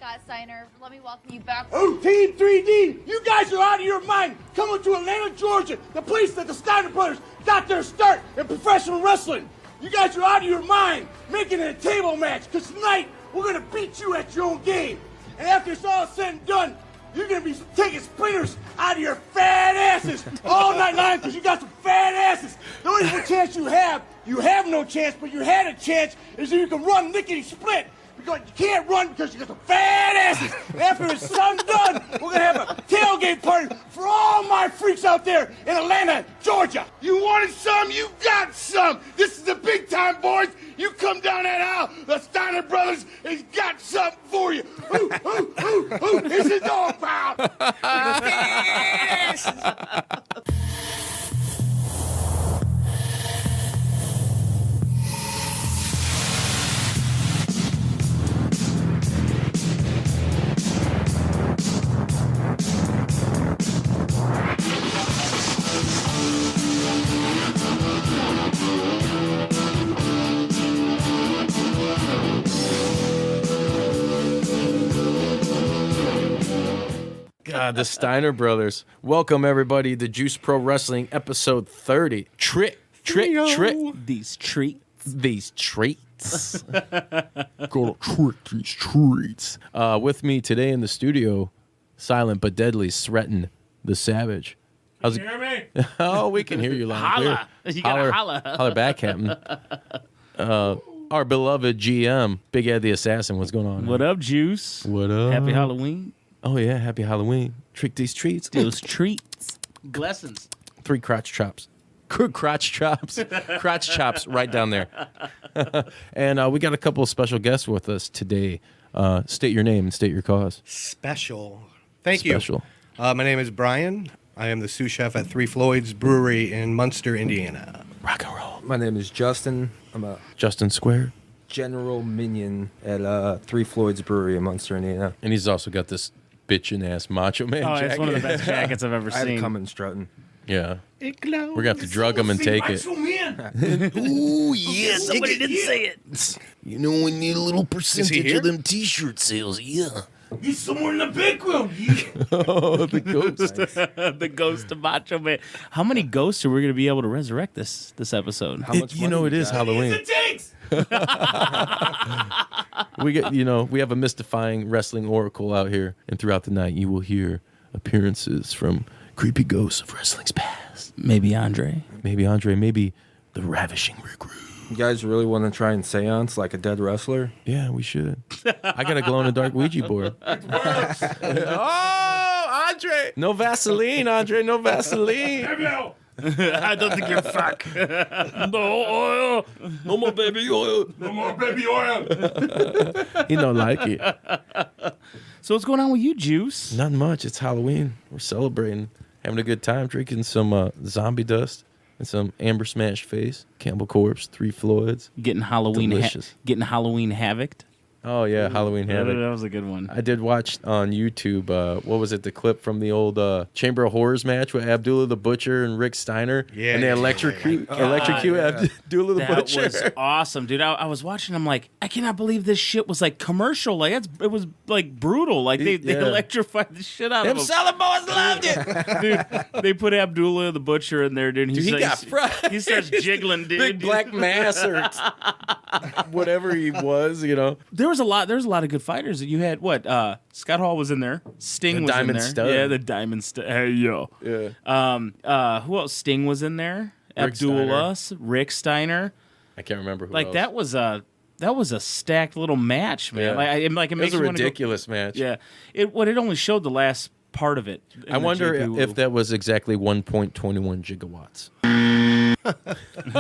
Scott Steiner. Let me welcome you back. Oh, Team 3D, you guys are out of your mind. Coming to Atlanta, Georgia, the place that the Steiner brothers got their start in professional wrestling. You guys are out of your mind, making it a table match, because tonight we're going to beat you at your own game. And after it's all said and done, you're going to be taking splinters out of your fat asses all night long because you got some fat asses. The only chance you have no chance, but you had a chance, is that you can run lickety-split. Because you can't run because you got some fat asses. And after it's done, we're going to have a tailgate party for all my freaks out there in Atlanta, Georgia. You wanted some, you got some. This is the big time, boys. You come down that aisle, the Steiner brothers has got something for you. Ooh, this is all power. God, the Steiner brothers. Welcome, everybody, to Juice Pro Wrestling, episode 30. Trick. These treats. Gonna trick these treats. With me today in the studio, silent but deadly, Sretton the Savage. How's Can you hear me? Oh, we can hear you loud and clear. Holla. You gotta holla. Holler back, Captain. Our beloved GM, Big Ed the Assassin. What's going on? What up, Juice? What up? Happy Halloween. Oh, yeah. Happy Halloween. Trick these treats. Those treats. Blessings. 3 crotch chops. Crotch chops. Crotch chops right down there. And we got a couple of special guests with us today. State your name and state your cause. Special. Thank Special. you. My name is Brian. I am the sous chef at Floyds Brewery in Munster, Indiana. Rock and roll. My name is Justin. I'm a Justin Square. general minion at Floyds Brewery in Munster, Indiana. And he's also got this bitchin' ass Macho Man Oh, jacket. it's one of the best jackets I've ever I had to seen. come in strutting. Yeah. We're going to have to drug him and take it. Ooh, yeah, Somebody didn't say it. You know, we need a little percentage here? of them t-shirt sales, yeah. He's somewhere in the background. Yeah. Oh, the ghost. The ghost of Macho Man. How many ghosts are we going to be able to resurrect this episode? How much You money know, it you is got? Halloween. It takes. We have a mystifying wrestling oracle out here. And throughout the night, you will hear appearances from creepy ghosts of wrestling's past. Maybe Andre. Maybe Andre, maybe the ravishing Rick Rude. You guys really want to try and seance like a dead wrestler? Yeah, we should. I got a glow-in-the-dark Ouija board. Oh, Andre! No Vaseline, Andre. No Vaseline. I don't think you're fuck. No oil. No more baby oil. No more baby oil. He don't like it. So what's going on with you, Juice? Not much. It's Halloween. We're celebrating, having a good time, drinking some zombie dust and some amber smashed face, Campbell Corpse, 3 Floyds. Getting Halloween Delicious. getting Halloween Havoc. Oh yeah, Halloween Havoc. That was a good one. I did watch on YouTube, what was it, the clip from the old Chamber of Horrors match with Abdullah the Butcher and Rick Steiner? Yeah, And they yeah, electrocute yeah. Abdullah the That Butcher. was awesome, dude. I was watching. I'm like, I cannot believe this shit was like commercial. Like it was like brutal. Like they Yeah. electrified the shit out Them of him. Salad Boys loved it. Dude, they put Abdullah the Butcher in there, dude. And Dude, he got fried. He starts jiggling, dude. Big black mass or whatever he was, you know. There was a lot of good fighters. You had what? Scott Hall was in there. Sting The was Diamond in there. Stud. Yeah, the Diamond Stud. Hey yo. Yeah. Who else? Sting was in there. Rick Abdullah, Rick Steiner. I can't remember who Like else. that was a stacked little match, man. Yeah. It It makes was a you wanna go- ridiculous match. Yeah. It only showed the last part of it. in I the wonder JP if that was exactly 1.21 gigawatts.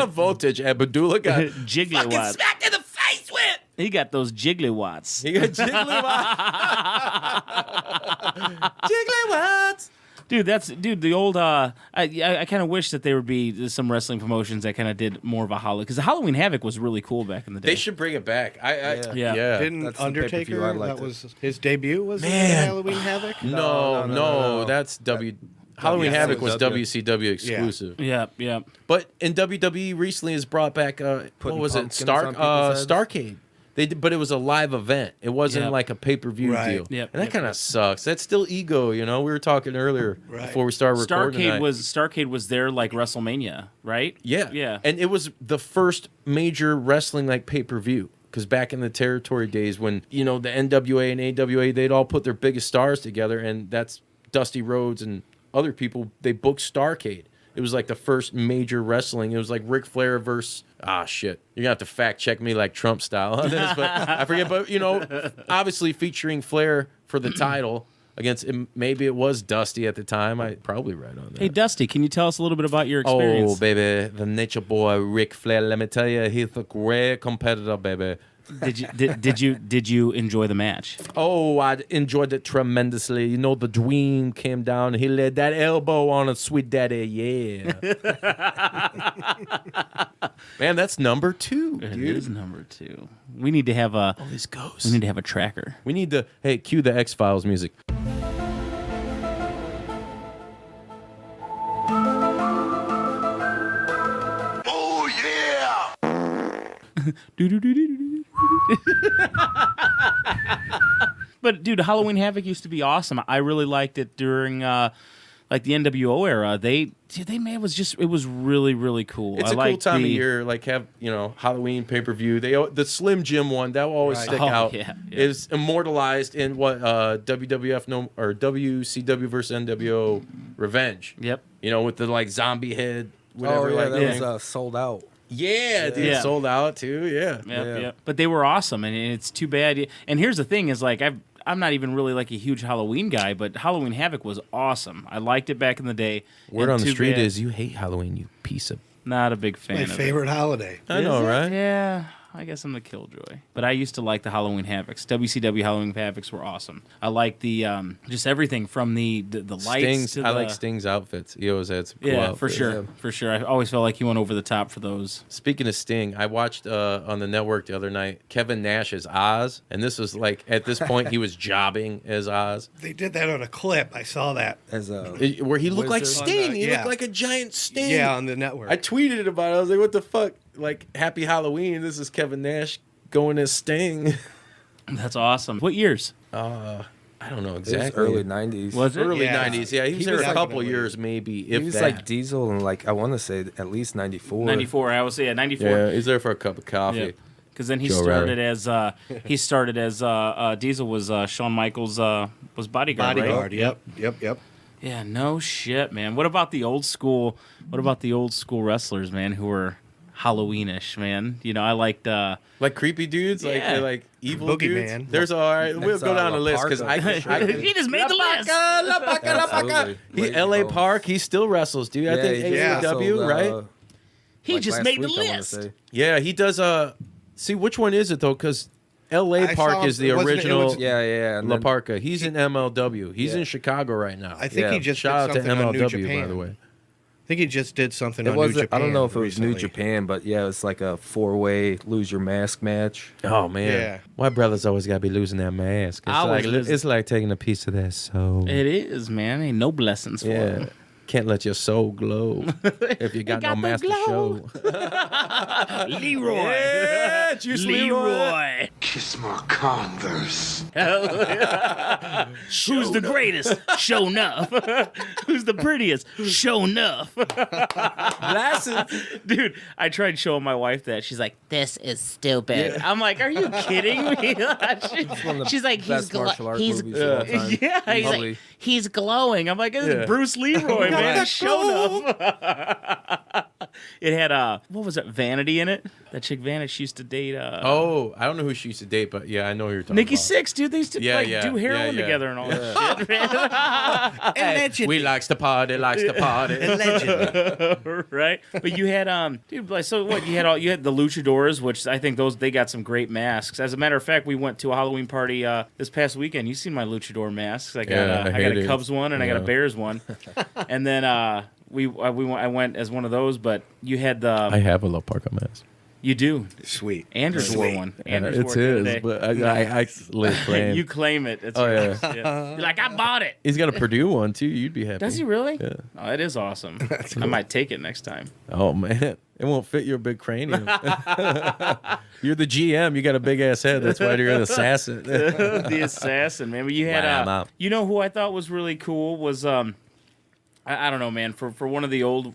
Voltage. Abdullah got jiggly fucking watts. smacked in the face with. He got those jiggly watts. He got jiggly watts. Jiggly watts. Dude, the old. I kind of wish that there would be some wrestling promotions that kind of did more of a Halloween, because the Halloween Havoc was really cool back in the day. They should bring it back. Yeah. Didn't That's the Undertaker, pay-per-view I liked that it. was his debut, was it, Man. Halloween Havoc? No, that's Halloween Yeah, Havoc it was was W. WCW exclusive. Yeah. But in WWE recently has brought back what was it? pumpkins on people's heads? Starcade. They did, but it was a live event. It wasn't Yep. like a pay-per-view Right. deal. Yep, And that yep, kind of sucks. That's still ego, you know. We were talking earlier before we started recording. Starcade was there like WrestleMania, right? Yeah. And it was the first major wrestling like pay-per-view. Because back in the territory days when, you know, the NWA and AWA, they'd all put their biggest stars together, and that's Dusty Rhodes and other people, they booked Starcade. It was like the first major wrestling. It was like Ric Flair versus, shit. You're going to have to fact check me like Trump style on this, but I forget. But, you know, obviously featuring Flair for the title against, maybe it was Dusty at the time. I probably right on that. Hey, Dusty, can you tell us a little bit about your experience? Oh, baby, the nature boy Ric Flair. Let me tell you, he's a great competitor, baby. Did you enjoy the match? Oh, I enjoyed it tremendously. You know, the dream came down. And he laid that elbow on a sweet daddy. Yeah, man, that's number 2, It dude. is number 2. We need to have a. All these ghosts. We need to have a tracker. We need to. Hey, cue the X-Files music. Oh, yeah! But dude, Halloween Havoc used to be awesome. I really liked it during like the NWO era. They made it was really cool. It's I a cool time of year. Like have Halloween pay-per-view. The Slim Jim one that will always stick out. Yeah. Is immortalized in what WWF or WCW versus NWO Revenge. Yep. You know, with the like zombie head. Whatever, Oh, yeah, like that thing. was sold out. Yeah, dude, Yeah. sold out too. Yeah. Yep. But they were awesome, and it's too bad. And here's the thing: is like I'm not even really like a huge Halloween guy, but Halloween Havoc was awesome. I liked it back in the day. Word and on the too street bad- is you hate Halloween, you piece of. not a big fan My of it. favorite holiday. I know, Is it? right? Yeah, I guess I'm the killjoy. But I used to like the Halloween Havocs. WCW Halloween Havocs were awesome. I like the just everything from the lights Sting's, to I the... like Sting's outfits. He always had some cool Yeah, outfits. for sure. I always felt like he went over the top for those. Speaking of Sting, I watched on the network the other night Kevin Nash as Oz, and this was like at this point he was jobbing as Oz, They did that on a clip. I saw that. As a where he looked like Wizard? Sting. He Yeah. looked like a giant Sting. Yeah, on the network. I tweeted about it. I was like, "What the fuck? Like, Happy Halloween! This is Kevin Nash going as Sting." That's awesome. What years? I don't know it was exactly. early 90s. Was it? Early Yeah. 90s. Yeah, he was He there was a couple definitely- years, maybe. He If was that. like Diesel and like I want to say at least 94. 94. I was 94. yeah, he's there for a cup of coffee. Yeah. Because then he Joe started as Diesel was Shawn Michaels was bodyguard. Bodyguard. Right? Yep. Yeah, no shit, man. What about the old school? What about the old school wrestlers, man, who were Halloweenish, man? You know, I liked. Like creepy dudes, like Yeah. they're like evil Boogeyman. dudes. There's all right. We'll That's, go down the La list because I Parka. can. He just made the list. La Paca. Absolutely. He Lazy L.A. Bones. Park. He still wrestles, dude. I think he just AEW, wrestled, right? He like just last made the week, I wanna list. say. Yeah, he does. See, which one is it though? Because L.A. I Park saw him- is the it wasn't- it original. was- Yeah. And La then- Parka. He's in MLW. He's Yeah. in Chicago right now. I think Yeah. he just Shout out did to something on New MLW, Japan. by the way. I think he just did something It on New wasn't. Japan. I don't know if it was recently. New Japan, but yeah, it was like a 4-way lose your mask match. Oh man, Yeah. my brother's always got to be losing that mask. It's I always like lose- it's like taking a piece of their soul. It is, man. Ain't no blessings for Yeah. him. Can't let your soul glow if you got no got the mask to glow. show. Leroy. Yeah, Juice Leroy. Kiss my Converse. Who's the greatest? Show enough. Who's the prettiest? Show enough. Glasses. Dude, I tried showing my wife that. She's like, "This is stupid." I'm like, "Are you kidding me?" One of the She's like, he's best martial art he's movies of all time. Yeah, he's Probably. like, he's glowing. I'm like, "This Yeah. is Bruce Leroy, man. He's show enough." It had what was it? Vanity in it. That chick Vanity used to date. Oh, I don't know who she used to date, but yeah, I know who you're talking Nikki about. Sixx, dude. They used to Yeah, like yeah, do heroin yeah. together and all that shit, man. Hey, we likes to party, Right? But you had dude, like, so what? You had the luchadors, which I think they got some great masks. As a matter of fact, we went to a Halloween party this past weekend. You seen my luchador masks? I got Yeah, I I got hate a it. Cubs one and I got a Yeah. Bears one. And then I went as one of those, but you had the I have a La Parka mask. you do. Sweet. Andrews wore Sweet. one. Andrews It's wore it his, today. but I lay claim. You claim it. It's Oh, yours. yeah. Yeah. You're like, I bought it. He's got a Purdue one too. You'd be happy. Does he really? Yeah. Oh, it is awesome. I might take it next time. Oh man. It won't fit your big cranium. You're the GM. You got a big ass head. That's why you're an assassin. The assassin, man. But you had, Wow. you know who I thought was really cool was I don't know, man. For one of the old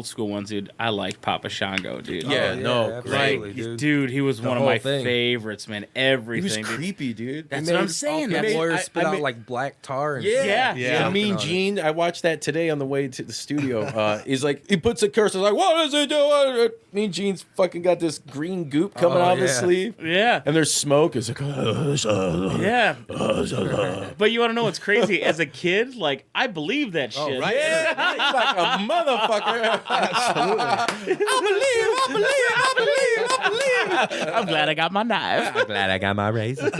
school ones, dude. I like Papa Shango, dude. Yeah, no, absolutely, Like, dude. he was The one of whole my thing. favorites, man. He Everything. was dude. creepy, dude. That's what I'm saying. That That's, lawyer spit I out mean- like black tar. And Yeah. Yeah. And Mean Gene, I watched that today on the way to the studio. He's like, he puts a curse. I was like, what is he doing? Mean Gene's fucking got this green goop coming out of his yeah. sleeve. yeah. And there's smoke. It's like, Yeah. But you want to know what's crazy? As a kid, like, I believe that shit. right. yeah, he's like a motherfucker. I believe. I'm glad I got my knife. I'm glad I got my razor.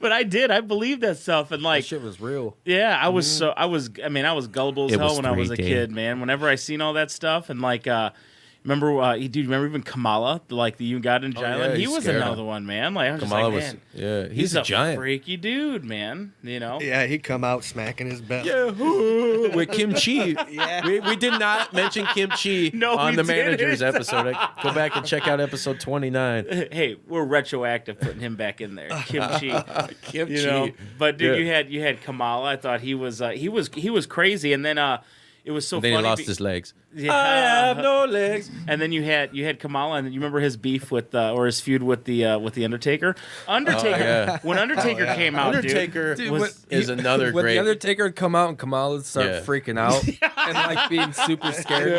But I did. I believed that stuff. And, That like, shit was real. yeah, I was gullible as It hell was when I was a 3D. kid, man. Whenever I seen all that stuff, and like, remember even Kamala, like the Ugandan giant? yeah, he he's was scary. another one, man. Like, I was Kamala just like, was, man, yeah, he's a giant. freaky dude, man. You know? Yeah, he'd come out smacking his belly. Yeah, with kimchi. Yeah, we did not mention kimchi No, on we the managers didn't. episode. Go back and check out episode 29. Hey, we're retroactive putting him back in there. Kimchi. Kimchi. You know, but dude, Yeah. you had Kamala. I thought he was crazy, and then it was so And then funny. he lost his legs. Yeah. I have no legs. And then you had Kamala, and then you remember his beef with or his feud with the Undertaker. Undertaker, yeah. when Undertaker came out, Undertaker dude, Dude, was is another when great. the Undertaker would come out and Kamala would start Yeah. freaking out and like being super scared.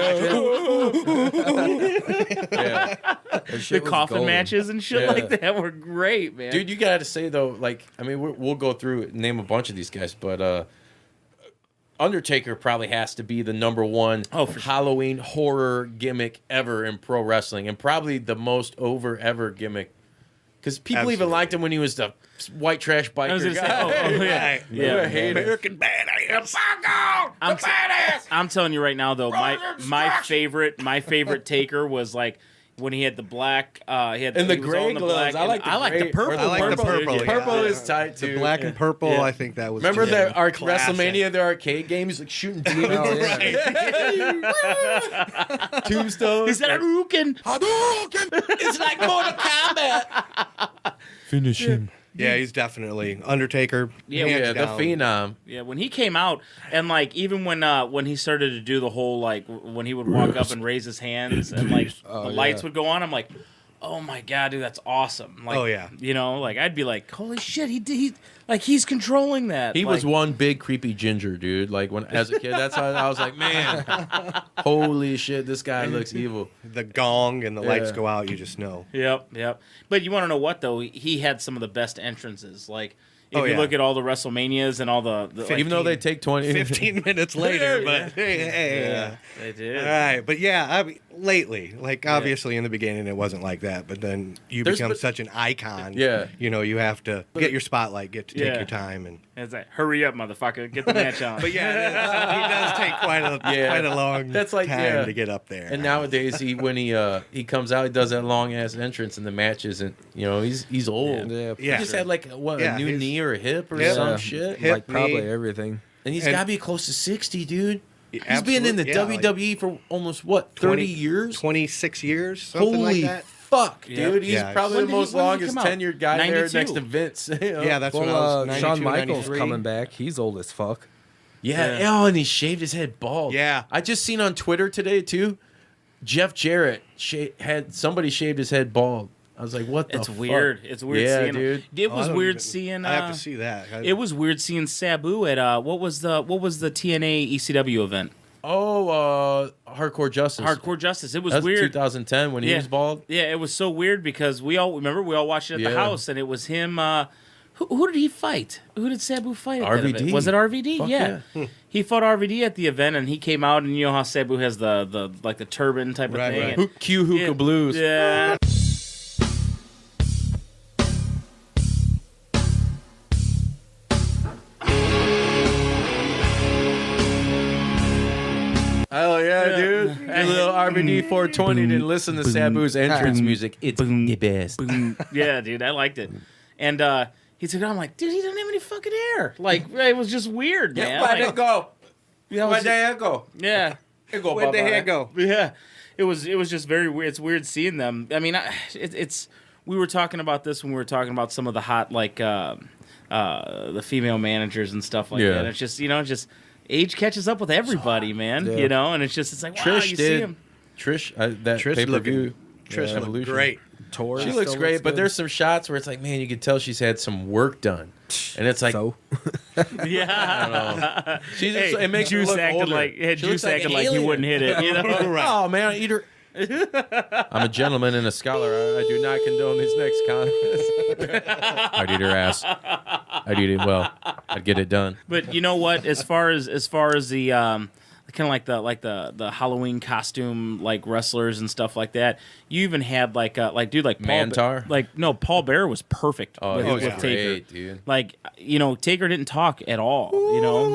Yeah. That the shit was coffin golden. matches and shit Yeah. like that were great, man. Dude, you got to say though, like, I mean, we'll go through it, name a bunch of these guys, but Undertaker probably has to be the number one for sure. Halloween horror gimmick ever in pro wrestling, and probably the most over ever gimmick. Because people even Absolutely. liked him when he was the white trash biker I was gonna say, guy. yeah, Yeah, hate it. American badass. I'm telling you right now, though, my favorite Taker was like when he had the black, he had And the he was all gray in the gloves. black, I like and the gray- purple. or I like the purple. dude. Yeah. Purple is tight too. The black and purple, Yeah. I think that was. Remember just the classic. WrestleMania, the arcade games, like shooting demons, Oh, yeah. tombstones. He said, "Hadouken." It's like Mortal Kombat. Finish him. Yeah, he's definitely Undertaker. Yeah, hands Yeah, the down. phenom. Yeah, when he came out, and like even when he started to do the whole like when he would walk up and raise his hands and like the lights would go on, I'm like, oh my god, dude, that's awesome. Like, Oh, yeah. you know, like I'd be like, holy shit, he like he's controlling that. He was Like, one big creepy ginger dude. Like when as a kid, that's how I was like, man, holy shit, this guy looks evil. The gong and the lights Yeah. go out, you just know. Yep. But you want to know what though? He had some of the best entrances. Like if Oh, you yeah. look at all the WrestleManias and all the like, Even though they take 20, 15 minutes later, but hey, yeah, they did. All right, but yeah, I mean, lately, like obviously in the beginning it wasn't like that, but then you There's become been- such an icon. Yeah. you know, you have to get your spotlight, get to take Yeah. your time, and It's like, hurry up, motherfucker, get the match on. but yeah, he does take quite a long That's like, time yeah. to get up there. And nowadays, when he comes out, he does that long ass entrance, and the match isn't. You know, he's old. Yeah. Yeah. He just had like a Yeah, new his- knee or a hip or Yeah. some Yeah. shit. Hip, Like probably knee. everything. And he's And- got to be close to 60, dude. Yeah, He's been in the absolutely, yeah, like WWE for almost what 30 years. 26 years, something Holy like that. fuck, Yeah. dude! He's Yeah. probably When the did he- most when did he longest come out? tenured guy 92. there next to Vince. You know? Yeah, that's when I Well, was Shawn 92, Michaels 93. coming back. He's old as fuck. Yeah. Yeah. Oh, and he shaved his head bald. Yeah. I just seen on Twitter today too. Jeff Jarrett had somebody shaved his head bald. I was like, what the It's fuck? weird. It's weird Yeah, seeing dude. It Oh, I was don't weird even- seeing. I have to see that. It was weird seeing Sabu at what was the TNA ECW event? Oh, Hardcore Justice. Hardcore Justice. It was That's weird. 2010 when he Yeah. was bald. Yeah, it was so weird because we all watched it at the Yeah. house, and it was him. Who did he fight? Who did Sabu fight? At that RVD. event? Was it RVD? Fuck Yeah. He fought RVD at the event, and he came out, and you know how Sabu has the like the turban type of Right, thing. right. and- Q Hookah Yeah. Blues. Yeah. Oh yeah, Yeah. dude. A little RVD 420 didn't listen to Sabu's entrance music. It's the best. Yeah, dude, I liked it. And he took it out. I'm like, dude, he doesn't have any fucking hair. Like, it was just weird, man. Where'd Like, it go? yeah, it was- Where'd it go? yeah. Where'd the hair go? Yeah, it was just very weird. It's weird seeing them. I mean, it's we were talking about this when we were talking about some of the hot like the female managers and stuff like that. It's just just age catches up with everybody, man. Yeah. And it's like wow, Trish you did. see him. Trish, that Trish pay-per-view. Trish looked Evolution. great. Tori She looks still great, but good. there's some shots where it's like, man, you can tell she's had some work done, and it's like, So Yeah, she just, it makes Juice her look acted older. like She Juice looks like acted an like he alien. wouldn't hit it. Oh man, eat her. I'm a gentleman and a scholar. I do not condone these next comments. I'd eat her ass. I'd eat it well. I'd get it done. But you know what? As far as the kind of like the Halloween costume like wrestlers and stuff like that, you even had like Paul Mantar? Paul Bearer was perfect with was Taker. great, dude. Like Taker didn't talk at all,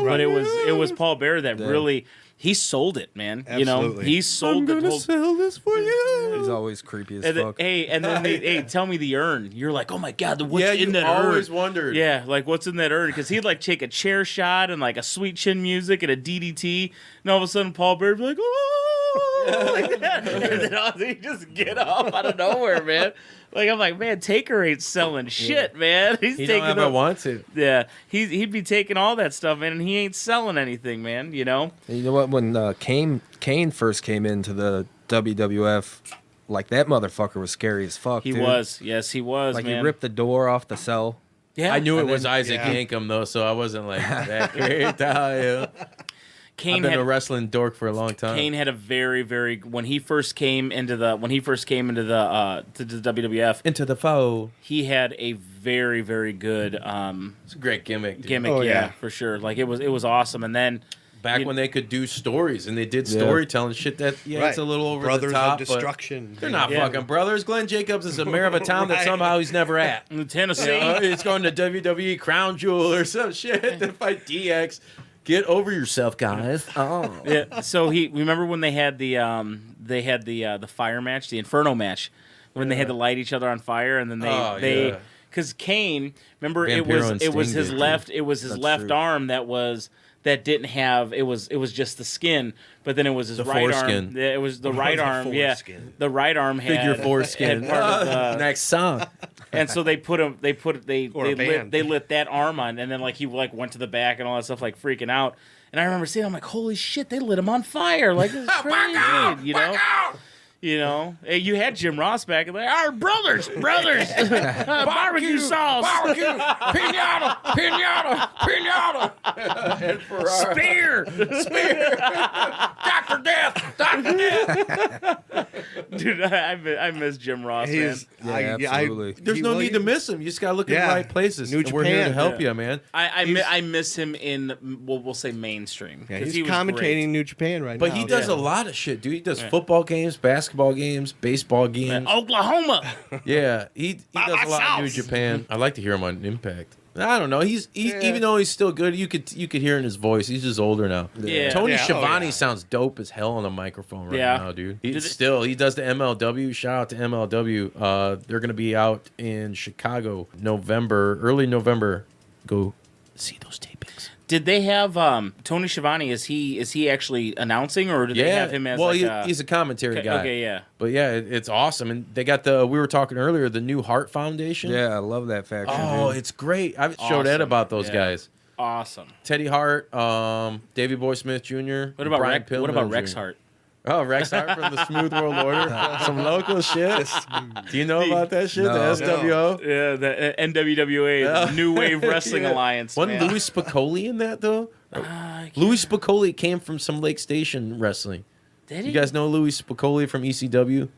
but it was Paul Bearer that really. He sold it, man. Absolutely. He sold the whole. Sell this for you. he's always creepy as And then, fuck. and then tell me the urn. You're like, oh my god, what's Yeah, in you that urn? always wondered. Yeah, like what's in that urn? Because he'd like take a chair shot and like a sweet chin music and a DDT, and all of a sudden Paul Bear'd be like, oh, like that, and then he just get up out of nowhere, man. Like I'm like, man, Taker ain't selling shit, man. He's He taking don't ever want to. Yeah, he'd be taking all that stuff, man, and he ain't selling anything, man. You know what? When Kane first came into the WWF, like that motherfucker was scary as fuck. He dude. was, yes, he was, Like man. he ripped the door off the cell. Yeah, I knew it And was then- Isaac yeah. Yankem though, so I wasn't like that great. I've Kane been had a wrestling dork for a long time. Kane had a very, very when he first came into the to the WWF, Into the foe. he had a very, very good It's a great gimmick. Dude. gimmick. Oh, yeah, yeah. for sure. Like it was awesome. And then Back when they could do stories and they did Yeah. storytelling shit that it's a little over Brothers the top. of but Destruction. they're not Yeah. fucking brothers. Glenn Jacobs is a mayor of a town that Right. somehow he's never at. in Tennessee, It's going to WWE Crown Jewel or some shit to fight DX. Get over yourself, guys. Oh. yeah. So remember when they had the fire match, the Inferno match, when they had to light each other on fire, and then they yeah. because Kane, remember Vampiro and it was Sting his did, left too. it was his That's left true. arm that didn't have it was just the skin, but then it was his The right foreskin. arm. Yeah, it was the right arm. Yeah, foreskin. the right arm had Figure foreskin. had part of the, Next song. and so they Or a band. lit that arm on, and then like he like went to the back and all that stuff, like freaking out. And I remember seeing, I'm like, holy shit, they lit him on fire! Like this is crazy, You know, hey, you had Jim Ross back and like, our brothers, barbecue sauce, pinata. And Ferrara. spear. Dr. Death. Dude, I miss Jim Ross, He's, man. Yeah, absolutely. There's no need to miss him. You just gotta look in Yeah. the right places. New And we're here to Japan. help Yeah. you, man. I miss him in we'll say mainstream. Yeah, 'cause he's he was commentating great. New Japan right But now. he does Yeah. a lot of shit, dude. He does football games, basketball games, baseball games. Oklahoma. Yeah, he does a lot in New Japan. I'd like to hear him on Impact. I don't know. He's even though he's still good, you could hear in his voice. He's just older now. Yeah. Tony Yeah, oh, Schiavone yeah. sounds dope as hell on a microphone right Yeah. now, dude. Did He does the MLW. Shout out to MLW. They're gonna be out in Chicago, early November. Go see those tapings. Did they have Tony Schiavone? Is he actually announcing, or did they have him as he's a commentary guy. Okay, yeah. But yeah, it's awesome. And they got we were talking earlier, the new Heart Foundation. Yeah, I love that faction. Oh, dude. it's great. I've showed Ed Awesome. about those Yeah. guys. Awesome. Teddy Hart, Davey Boy Smith Jr. What about Brian Pillman Rex Jr. Hart? Oh, Rex Hart from the Smooth World Order. Some local shit. Do you know about that shit? No. The SWO? Yeah, the NWWA, the New Wave Wrestling Yeah. Alliance. Wasn't man. Louis Spicoli in that, though? Louis Spicoli came from some Lake Station wrestling. Did he? You guys know Louis Spicoli from ECW?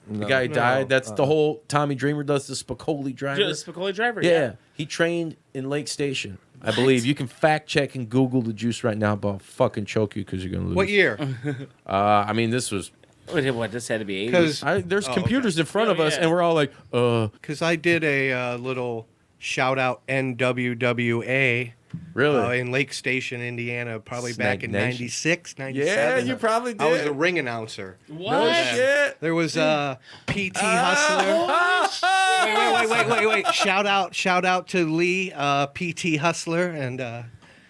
The No. guy died. That's the whole Tommy Dreamer does the Spicoli driver. Just Spicoli driver. Yeah, he trained in Lake Station, I believe. You can fact check and Google the juice right now, but I'll fucking choke you because you're gonna lose. What year? I mean, this was. What? This had to be 80s. Because There's computers in front of us, yeah. and we're all like, I did a little shout out NWWA really? in Lake Station, Indiana, probably Snag back in Nation. 96, 97. Yeah, you probably did. I was a ring announcer. what? No shit. There was PT Hustler. Wait. Shout out to Lee, PT Hustler, and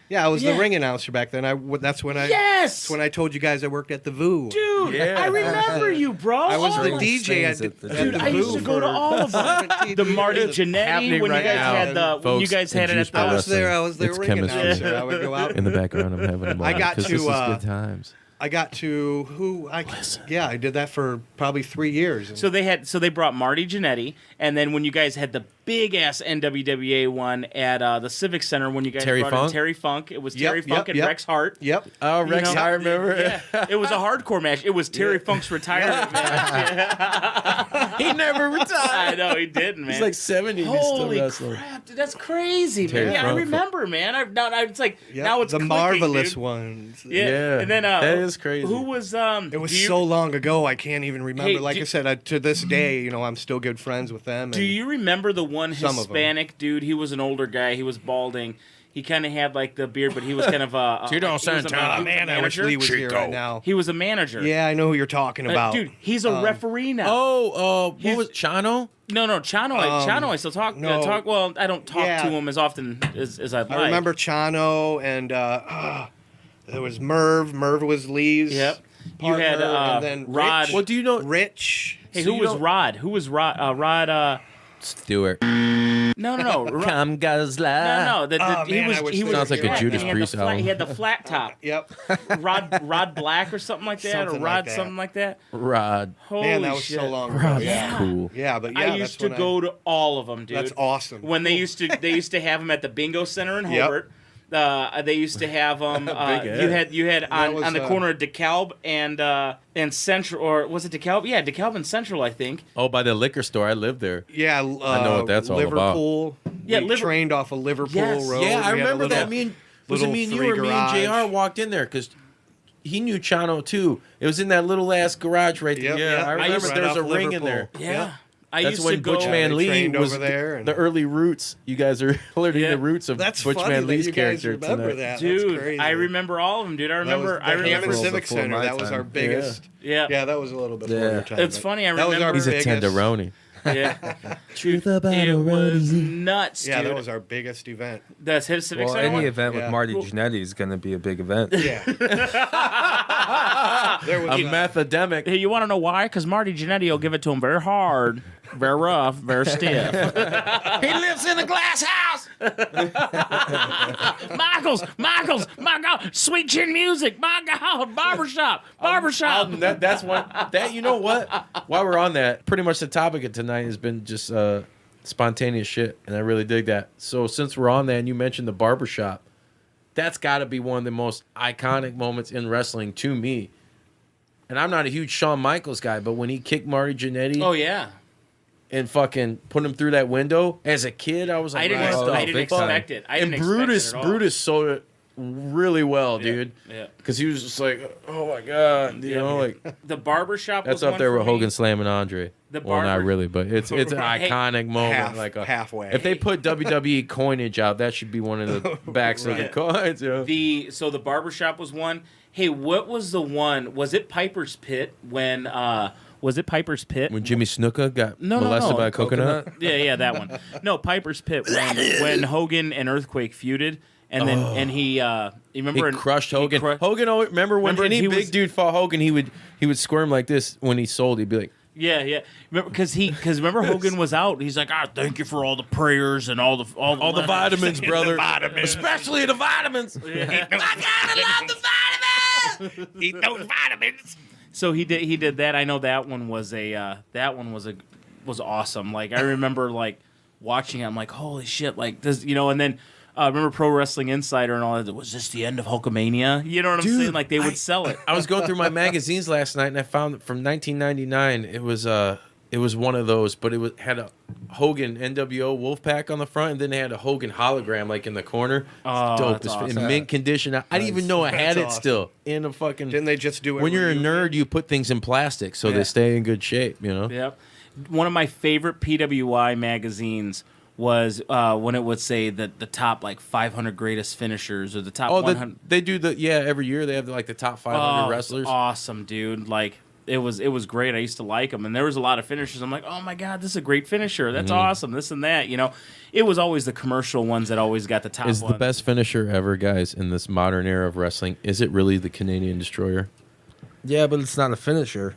Yeah, I was Yeah. the ring announcer back then. That's when I told you guys I worked at the VU. Dude, Yeah. I remember you, bro. I was Oh the my- DJ at things the, at the at Dude, the I used VU to go to for all of them. 17 The Marty years. Jannetty happening when you right guys now. had the when Folks, you guys had in it Juice at Bar I the. was there. I was the It's ring chemistry. announcer. I would go out. In the background, I'm having a moment. got 'cause to, this is good times. I got to who I yeah, I did that for probably 3 years. So they brought Marty Jannetty, and then when you guys had the big ass NWWA one at the Civic Center, when you guys Terry brought in Funk? Terry Funk, it was Yep, Terry Funk yep, and yep. Rex Hart. Yep. Oh, You Rex, know? I remember. Yeah, it was a hardcore match. It was Terry Funk's retirement match. He never I retired. know he didn't, man. He's like 70. He's still Holy wrestling. crap, dude, that's crazy, Terry man. Yeah, I Funk. remember, man. It's like Yep. now it's the clicking, marvelous dude. ones. Yeah. Yeah, and then that is crazy. Who was It was so long ago, I can't even remember. Hey, like do- I said, to this day, you know, I'm still good friends with them. Do and- you remember the one Some of 'em. Hispanic dude? He was an older guy. He was balding. He kind of had like the beard, but he was kind of a. Tito he was a Santana. Oh, man, I wish manager. Lee was here right now. He was a manager. Yeah, I know who you're talking about. Dude, he's a referee now. Oh, He's- what was Chano? No, Chano. Chano, I still talk. no. Well, I don't talk Yeah. to him as often as I'd like. I remember Chano and there was Merv. Merv was Lee's. Yep. You partner, had and then Rod. Rich. Well, do you know Rich. Hey, So who you was don't- Rod? Who was Rod? Rod. Stewart? No. Rod, Come, Gazla. no. Oh, man, I wish He they was. were Sounds like a flat. Judas He had the Priest flat- album. He had the flat top. Yep. Rod Black or something like that, Something or like Rod that. something like that. Rod. Holy Man, that was shit. so long ago. Rod's Yeah. cool. Yeah, but yeah, I used to go to all of them, dude. That's awesome. When they used to have them at the bingo center in Yep. Hobart. They used to have them. head. You had was, on the corner of DeKalb and Central, or was it DeKalb? Yeah, DeKalb and Central, I think. Oh, by the liquor store. I lived there. Yeah, I know what that's all about. Liverpool. Yeah, we trained off of Liverpool Yes. Road. Yeah, I We had a remember that. little- Was it me and you little or me free and JR garage. walked in there? Because he knew Chano too. It was in that little ass garage right there. Yep, Yeah, yep. I remember Right there's a off ring in there. Liverpool. Yeah. Yep. I That's used when to go. Butchman they Lee trained was over there and- the early roots. You guys are learning Yeah. the roots of That's funny Butchman that Lee's you guys character remember tonight. that. Dude, That's crazy. I remember all of them, dude. I That was remember. the I remember. Hammond Civic before Center. my That was time. our biggest. Yeah. Yeah, that was a little bit before Yeah. your time. It's but funny, I that was our remember- He's a biggest. tenderoni. Yeah. Truth about It a was rosy. nuts, Yeah, dude. that was our biggest event. That's his Civic Well, Center any one? event Yeah. with Marty Jannetty is going to be a big event. Yeah. There was A methademic. Hey, you want to know why? Because Marty Jannetty will give it to him very hard, very rough, very stiff. He lives in a glass house. Michaels, my God, sweet chin music, my God, barbershop. That's one. That you know what? While we're on that, pretty much the topic of tonight has been just spontaneous shit, and I really dig that. So since we're on that, and you mentioned the barbershop, that's got to be one of the most iconic moments in wrestling to me. And I'm not a huge Shawn Michaels guy, but when he kicked Marty Jannetty Oh yeah, and fucking put him through that window, as a kid, I was like, I didn't, right, Oh, I didn't big time. expect it. I and didn't Brutus, expect it at all. Brutus sold it really well, dude. Yeah. Because he was just like, oh my god, you know, like The barbershop. that's was up one there for with me. Hogan slamming Andre. The Well, not barber- really, but it's an Hey, iconic moment. halfway. If they put WWE coinage out, that should be one of the backs of the Right. coins. You know? The barbershop was one. Hey, what was the one? Was it Piper's Pit when? Was it Piper's Pit? When Jimmy Snuka got No, molested by a coconut. Yeah, that one. No, Piper's Pit when Hogan and Earthquake feuded, and then and he you remember He crushed he Hogan. cru- Hogan always remember when Remember, any he big was- dude fought Hogan, he would squirm like this when he sold. He'd be like, Yeah. Remember because remember Hogan was out. He's like, thank you for all the prayers and all the vitamins, brother, especially the vitamins. I gotta love the vitamins. Eat those vitamins. So he did that. I know that one was was awesome. Like I remember like watching it. I'm like, holy shit! Like this, you know. And then remember Pro Wrestling Insider and all that. Was this the end of Hulkamania? You know what I'm Dude, saying? Like they would sell it. I was going through my magazines last night and I found that from 1999 it was one of those, but had a Hogan NWO Wolfpack on the front, and then they had a Hogan hologram like in the corner. Oh, Dope, that's as awesome. in mint condition. I didn't even know I had That's it awesome. still in a fucking. Didn't they just do it When you're a reunion? nerd, you put things in plastic so Yeah. they stay in good shape. You know. Yep. One of my favorite PWI magazines was when it would say the top like 500 greatest finishers or the top Oh, 100. they do every year they have like the top 500 wrestlers. Awesome, dude. Like it was great. I used to like them, and there was a lot of finishers. I'm like, oh my god, this is a great finisher. That's awesome. This and that. You know, it was always the commercial ones that always got the top. Is the best finisher ever, guys, in this modern era of wrestling? Is it really the Canadian Destroyer? Yeah, but it's not a finisher.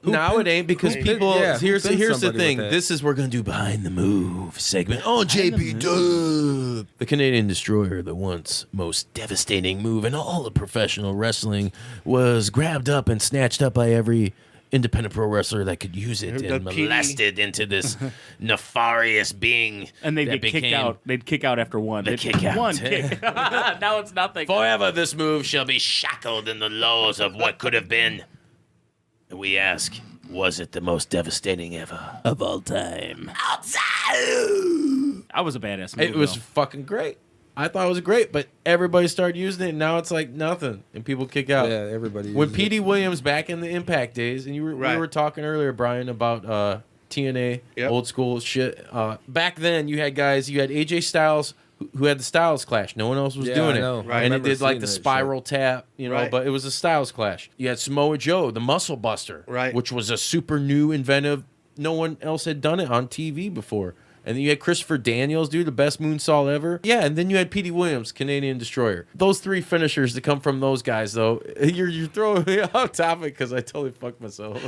Now it ain't because people. yeah, who here's pinned the somebody thing. with that? This is we're gonna do behind the move segment. Oh, JP Dub, the Canadian Destroyer, the once most devastating move in all of professional wrestling, was grabbed up and snatched up by every independent pro wrestler that could use it and molested into this nefarious being. And they'd that get kicked became out. They'd kick out after one. The kick out. One kick. Now it's nothing. Forever this move shall be shackled in the laws of what could have been. And we ask, was it the most devastating ever of all time? I was a badass move. It was though. fucking great. I thought it was great, but everybody started using it, and now it's like nothing, and people kick out. Yeah, everybody. When uses it. P.D. Williams back in the Impact days, and we were talking earlier, Brian, about TNA, old school shit. Back then, you had AJ Styles, who had the Styles Clash. No one else was doing I it. know. Right. I And it remember did like seeing the that spiral tap, but it was a Styles Clash. You had Samoa Joe, the Muscle Buster, which was a super new, inventive. No one else had done it on TV before. And then you had Christopher Daniels, dude, the best moonsault ever. Yeah, and then you had P.D. Williams, Canadian Destroyer. Those three finishers that come from those guys, though, you're throwing me off topic because I totally fucked myself.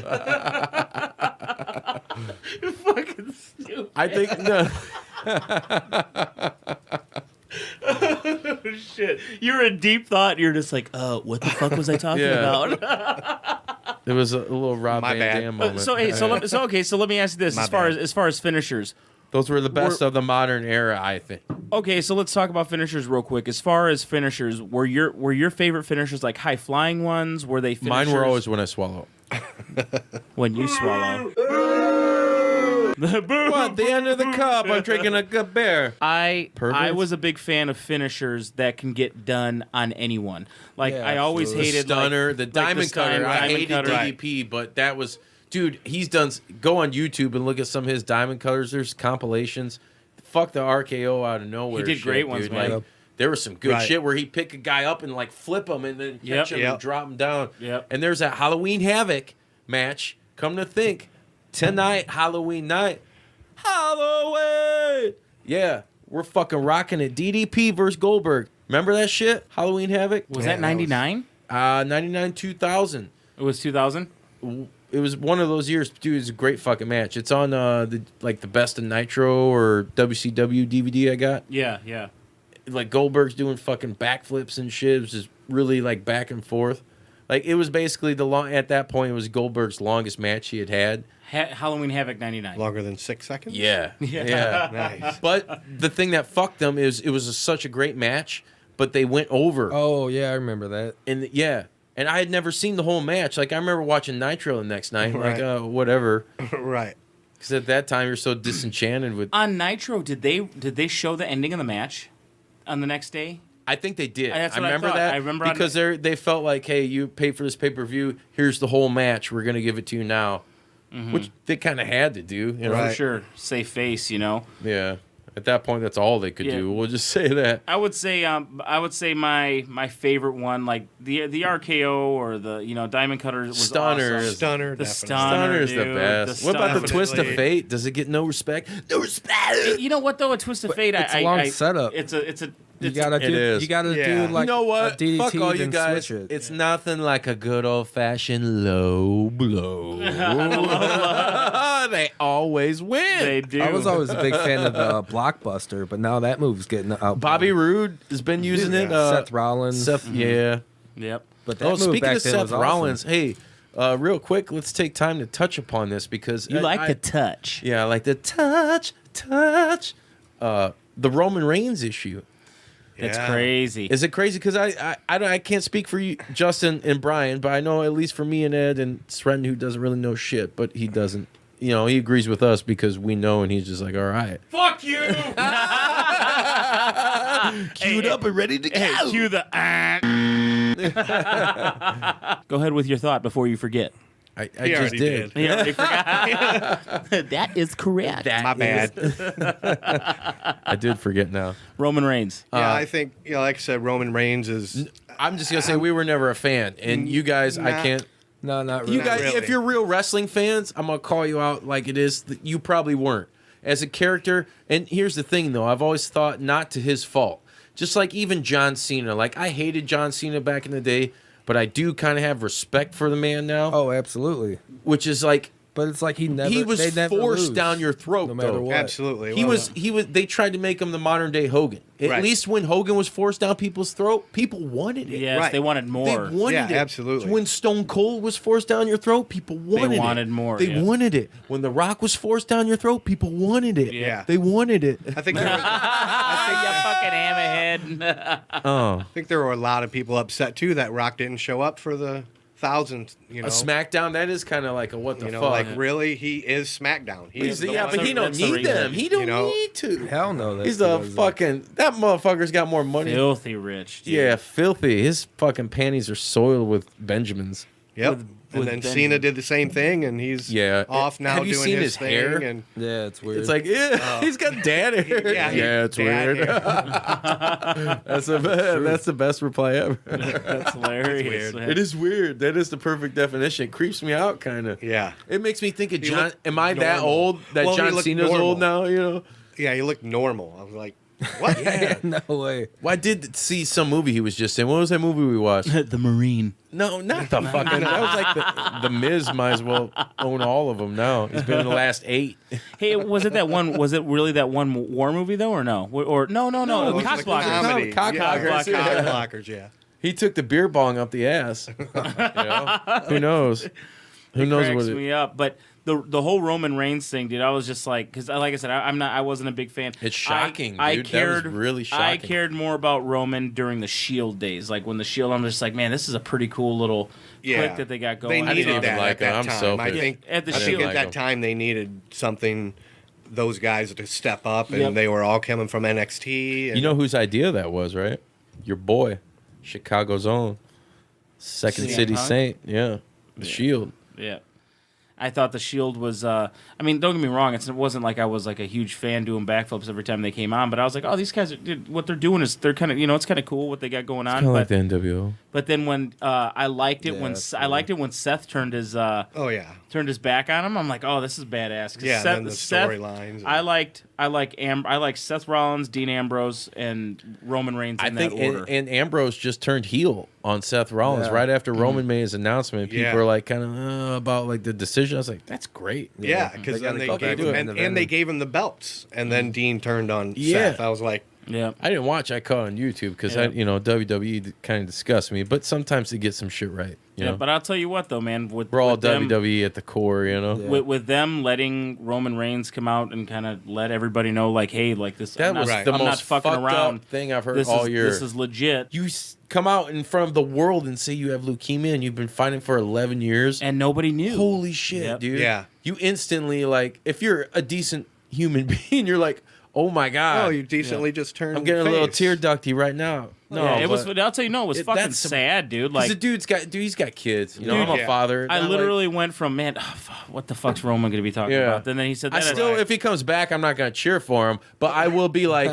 You're fucking stupid. I think, no. Oh, shit. You're in deep thought. And you're just like, what the fuck was I talking about? There was a little Rob My Van bad. Dam moment. So let me ask you this: as far as finishers. Those were the best of the modern era, I think. Okay, so let's talk about finishers real quick. As far as finishers, were your favorite finishers like high flying ones? Were they finishers? Mine were always when I swallow. when you swallow. What? The end of the cup. I'm drinking a good beer. I Perverts? was a big fan of finishers that can get done on anyone. Like Yeah, I always absolutely. hated Stunner, like, the like diamond cutter. I diamond hated cutter. DDP, but that was, dude. He's done. Go on YouTube and look at some of his diamond cutters. There's compilations. Fuck the RKO out of nowhere. He did shit, great ones, dude. man. Like, there was some good Right. shit where he'd pick a guy up and like flip him and then catch him Yep. and drop him down. Yep. And there's that Halloween Havoc match. Come to think, tonight Halloween night. Halloween. Yeah, we're fucking rocking it. DDP versus Goldberg. Remember that shit? Halloween Havoc? Was that 99? 99 2000. It was 2000. It was one of those years, dude. It's a great fucking match. It's on the best of Nitro or WCW DVD I got. Yeah. Like Goldberg's doing fucking backflips and shit. It was just really like back and forth. Like it was basically at that point it was Goldberg's longest match he had had. Halloween Havoc 99. Longer than 6 seconds? Yeah. Nice. But the thing that fucked them is it was such a great match, but they went over. Oh yeah, I remember that. And and I had never seen the whole match. Like I remember watching Nitro the next night. Right. Like whatever. Right. Because at that time you're so disenchanted with. On Nitro, did they show the ending of the match on the next day? I think they did. That's I what I remember thought. that I remember because they felt like, hey, you paid for this pay per view. Here's the whole match. We're gonna give it to you now, which they kind of had to do. You know? Right. For sure. Save face, you know. Yeah. At that point, that's all they could Yeah. do. We'll just say that. I would say my favorite one, like the RKO or the Diamond Cutter was Stunner awesome. is- Stunner, The definitely. Stunner is the dude, best. the What about the Stunner. twist of Definitely. fate? Does it get no respect? No respect. You know what though? A Twist of Fate. it's a long setup. You gotta It is. You gotta Yeah. do like you know what? a DDT, Fuck all you then guys. switch it. It's nothing like a good old fashioned low blow. They always win. They do. I was always a big fan of the Blockbuster, but now that move's getting out. Bobby Roode has been using it. Seth Rollins. Seth, yeah. Yep. But that Oh, move speaking back of then Seth was awesome. Rollins, hey, real quick, let's take time to touch upon this because You like I- the touch. Yeah, I like the touch. The Roman Reigns issue. That's Yeah. crazy. Is it crazy? Because I can't speak for you, Justin and Brian, but I know at least for me and Ed and Sretton, who doesn't really know shit, but he doesn't. You know, he agrees with us because we know, and he's just like, all right. Fuck you. Queued up and ready to go. Hey, cue the. Go ahead with your thought before you forget. I He just already did. did. You already forgot. That is correct. My bad. I did forget now. Roman Reigns. Yeah, I think, like I said, Roman Reigns is. I'm just gonna say we were never a fan, and you guys, I Nah. can't. No, not really. You guys, really. if you're real wrestling fans, I'm gonna call you out like it is. You probably weren't as a character. And here's the thing, though. I've always thought not to his fault. Just like even John Cena. Like I hated John Cena back in the day, but I do kind of have respect for the man now. Oh, absolutely. Which is like But it's like he was they never forced lose, down your throat, no matter though. what. Absolutely. He Well, was. They tried to make him the modern day Hogan. At Right. least when Hogan was forced down people's throat, people wanted it. Yes, Right. they wanted They more. wanted Yeah, it. absolutely. When Stone Cold was forced down your throat, people wanted it. wanted more, They yeah. wanted it. When The Rock was forced down your throat, people wanted it. Yeah. They wanted it. I think there was, You fucking hammerhead. Oh. I think there were a lot of people upset too that Rock didn't show up for the 1000th. You know, A SmackDown, that is kind of like a what the you know, fuck. like really, he is SmackDown. He is the yeah, one- but he don't that's the need reason. them. He don't You know? need to. Hell no. He's the fucking... That motherfucker's got more money. Filthy rich. Dude. Yeah, filthy. His fucking panties are soiled with Benjamins. Yep. with and then Benjamin. Cena did the same thing, and he's Yeah. off now Have you doing seen his his thing. hair? And Yeah, it's weird. It's like, yeah, he's got dad hair. yeah, it's dad weird. hair. That's the best reply ever. That's hilarious. man. It is weird. That is the perfect definition. It creeps me out, kind of. Yeah. It makes me think of He John. looked Am I that normal. old that Well, he John looked Cena's old normal. now? You know. Yeah, he looked normal. I was like, what? Yeah. no way. Well, I did see some movie he was just in. What was that movie we watched? The Marine. No, not the fucking. That was like the Miz. Might as well own all of them now. He's been in the last 8. Hey, was it that one? Was it really that one war movie though, or no? Or no, It was Cock like blockers. comedy. Cockblockers, Yeah, yeah. Cockblockers, yeah. He took the beer bong up the ass. You know? Who knows? Who knows Cracks what it? me up, but. The whole Roman Reigns thing, dude. I was just like, because like I said, I wasn't a big fan. It's shocking, I dude. That cared was really I shocking. cared more about Roman during the Shield days, like when the Shield. I'm just like, man, this is a pretty cool little click that they got They going. needed even that like at that him. I'm time. selfish. I think At the I think Shield. at that Like him. time they needed something, those guys to step up, and Yep. they were all coming from NXT. And You know whose idea that was, right? Your boy, Chicago's own, Second CM City Punk? Saint. Yeah, the Shield. Yeah. I thought the Shield was. I mean, don't get me wrong. It wasn't like I was like a huge fan doing backflips every time they came on. But I was like, oh, these guys, dude, what they're doing is they're kind of, it's kind of cool what they got going on. Kind of But, like the NWO. but then when I liked it Yeah, when that's I liked it when Seth turned his oh yeah, back on him. I'm like, oh, this is badass. 'Cause yeah. Seth, And then the Seth- storylines. I like Seth Rollins, Dean Ambrose, and Roman Reigns in I think, that order. and Ambrose just turned heel on Seth Rollins Yeah. right after Roman made his announcement. People Yeah. were like, kind of about like the decision. I was like, that's great. yeah, because They then gotta they go gave back him, to and, the and they vendor. gave him the belts, and then Dean turned on Yeah. Seth. I was like, yeah. I didn't watch. I caught on YouTube because Yeah. WWE kind of disgusts me. But sometimes they get some shit right. You Yeah, know? but I'll tell you what, though, man. We're all with them, WWE at the core. You know. Yeah. with them letting Roman Reigns come out and kind of let everybody know, like, hey, like this. That I'm was not, the I'm not most fucking fucked around. up thing I've heard This all is, year. This is legit. You come out in front of the world and say you have leukemia and you've been fighting for 11 years. And nobody knew. Holy shit, Yep. dude. Yeah. You instantly, like, if you're a decent human being, you're like, oh my God. oh, you decently just turned. I'm getting a little face. tear ducty right now. No, Yeah, it was. but- I'll tell you, no, it was fucking that's some- sad, dude. 'cause Like, he's got kids. You know, Dude, I'm a yeah. father. I Not literally went from, man, what the fuck's Roman going to be talking Yeah. about? And then he said I that. still, if he comes back, I'm not going to cheer for him, but I will be like,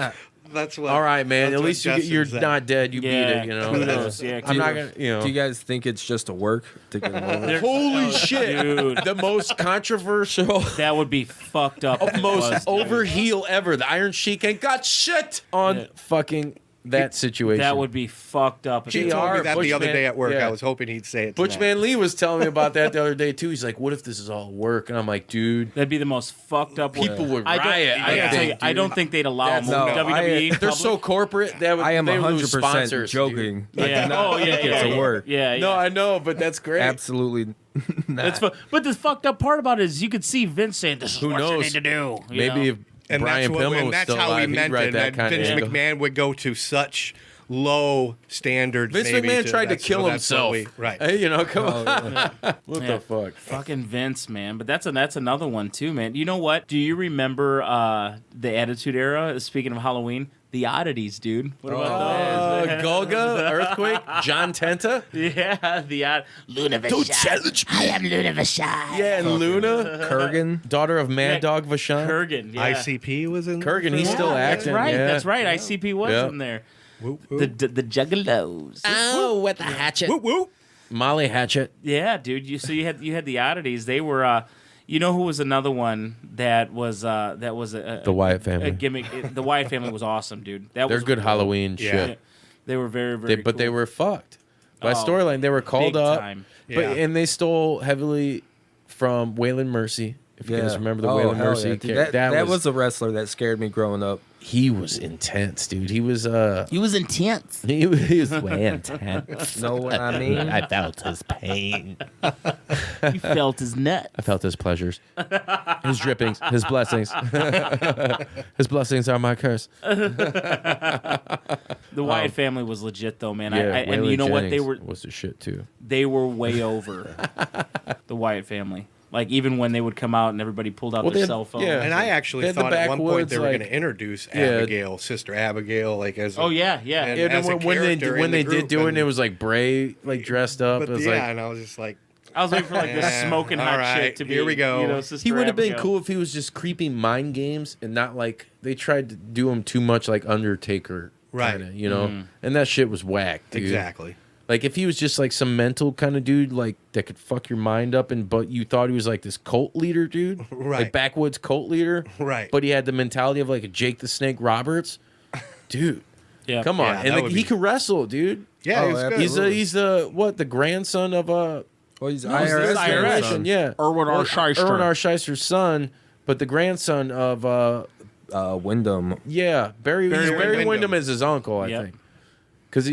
That's what. all right, man, that's at what least Justin you're said. not dead. You beat it, you know. kudos, yeah, I'm not kudos. going to, you know. Do you guys think it's just a work to get him over? Holy shit. Dude. The most controversial. That would be fucked up. if it was, Most dude. over heel ever. The Iron Sheik ain't got shit on Yeah. fucking that situation. That would be fucked up. if He it- JR, told me that the other Bushman- day at work. yeah. I was hoping he'd say it. tonight. Butchman Lee was telling me about that the other day too. He's like, "What if this is all work?" And I'm like, "Dude, That'd be the most fucked up. people would I don't- riot. I gotta tell you, I dude. don't think they'd allow him. That's- no, WWE. They're so corporate. That would, I am they would lose 100% sponsors, dude. joking. I Yeah. do not Oh yeah. think Yeah. it's yeah. a work. Yeah. No, yeah. I know, but that's great. Absolutely not. That's but the fucked up part about it is you could see Vince saying, "This is Who what you knows? need to do." you Maybe know? if And Brian Pillman and was that's still how alive, we he'd meant write it. that That kind Vince of angle. McMahon would go to such low standards. Vince maybe, McMahon tried to that's- kill so that's what himself. right. Hey, you know, come on. What Yeah. the fuck? Fucking Vince, man. But that's another one too, man. You know what? Do you remember the Attitude Era? Speaking of Halloween, the oddities, dude. What about those? Golga, Earthquake, John Tenta. Yeah, the Luna Vashon. I am Luna Vashon. Yeah, and Luna, Kurgan. daughter of Mad Yeah, Dog Vachon. Kurgan. Yeah. ICP was in. Kurgan, he's Yeah, still that's acting. right. Yeah. That's right. ICP was Yeah. in there. Whoop, The Juggalos. Oh, with the hatchet. whoop, whoop. Molly Hatchet. Yeah, dude. You had the oddities. They were. You know who was another one that was a The Wyatt family. a gimmick. The Wyatt family was awesome, dude. They're was good Halloween Yeah. shit. They were very But they cool. were fucked by Oh, storyline. They were called big up, time. and they stole heavily from Waylon Mercy. If you guys remember the Waylon hell Mercy, yeah, dude. character. That was a wrestler that scared me growing up. He was intense, dude. He was He was intense. he was way intense. Know what I mean? I felt his pain. You felt his nut. I felt his pleasures, his drippings, his blessings. His blessings are my curse. The Wyatt family was legit though, man. Yeah, And Waylon you know what? They Jennings were was the shit too. they were way over the Wyatt family. Like even when they would come out and everybody pulled out Well, their they- cell phones. yeah. And I They actually had the thought at one point backwoods, they were like- going to introduce Yeah. Abigail, Sister Abigail, like as. Oh yeah, yeah. And- And as a then when they character in they the did group, do it, and- it was like Bray like dressed up. But It was yeah, like and I was just like, I was waiting for like this Yeah, smoking hot all right, chick to be. here we go. You know, Sister he would have been Abigail. cool if he was just creeping mind games and not like they tried to do him too much like Undertaker, Right. kinda, you know. And that shit was whack, dude. exactly. Like if he was just like some mental kind of dude, like that could fuck your mind up, but you thought he was like this cult leader, dude, Right. Like backwoods cult leader, Right. But he had the mentality of like a Jake the Snake Roberts, dude. Yeah. Come on, Yeah, and that like would he be- could wrestle, dude. Yeah, Oh, he was good. He's the grandson of Well, he's he's IRS. the IRS. generation, yeah, Erwin R. Shyster. Erwin R. Shyster's son, but the grandson of Wyndham. Barry Windham. Windham is his uncle, I Yep. think. Cause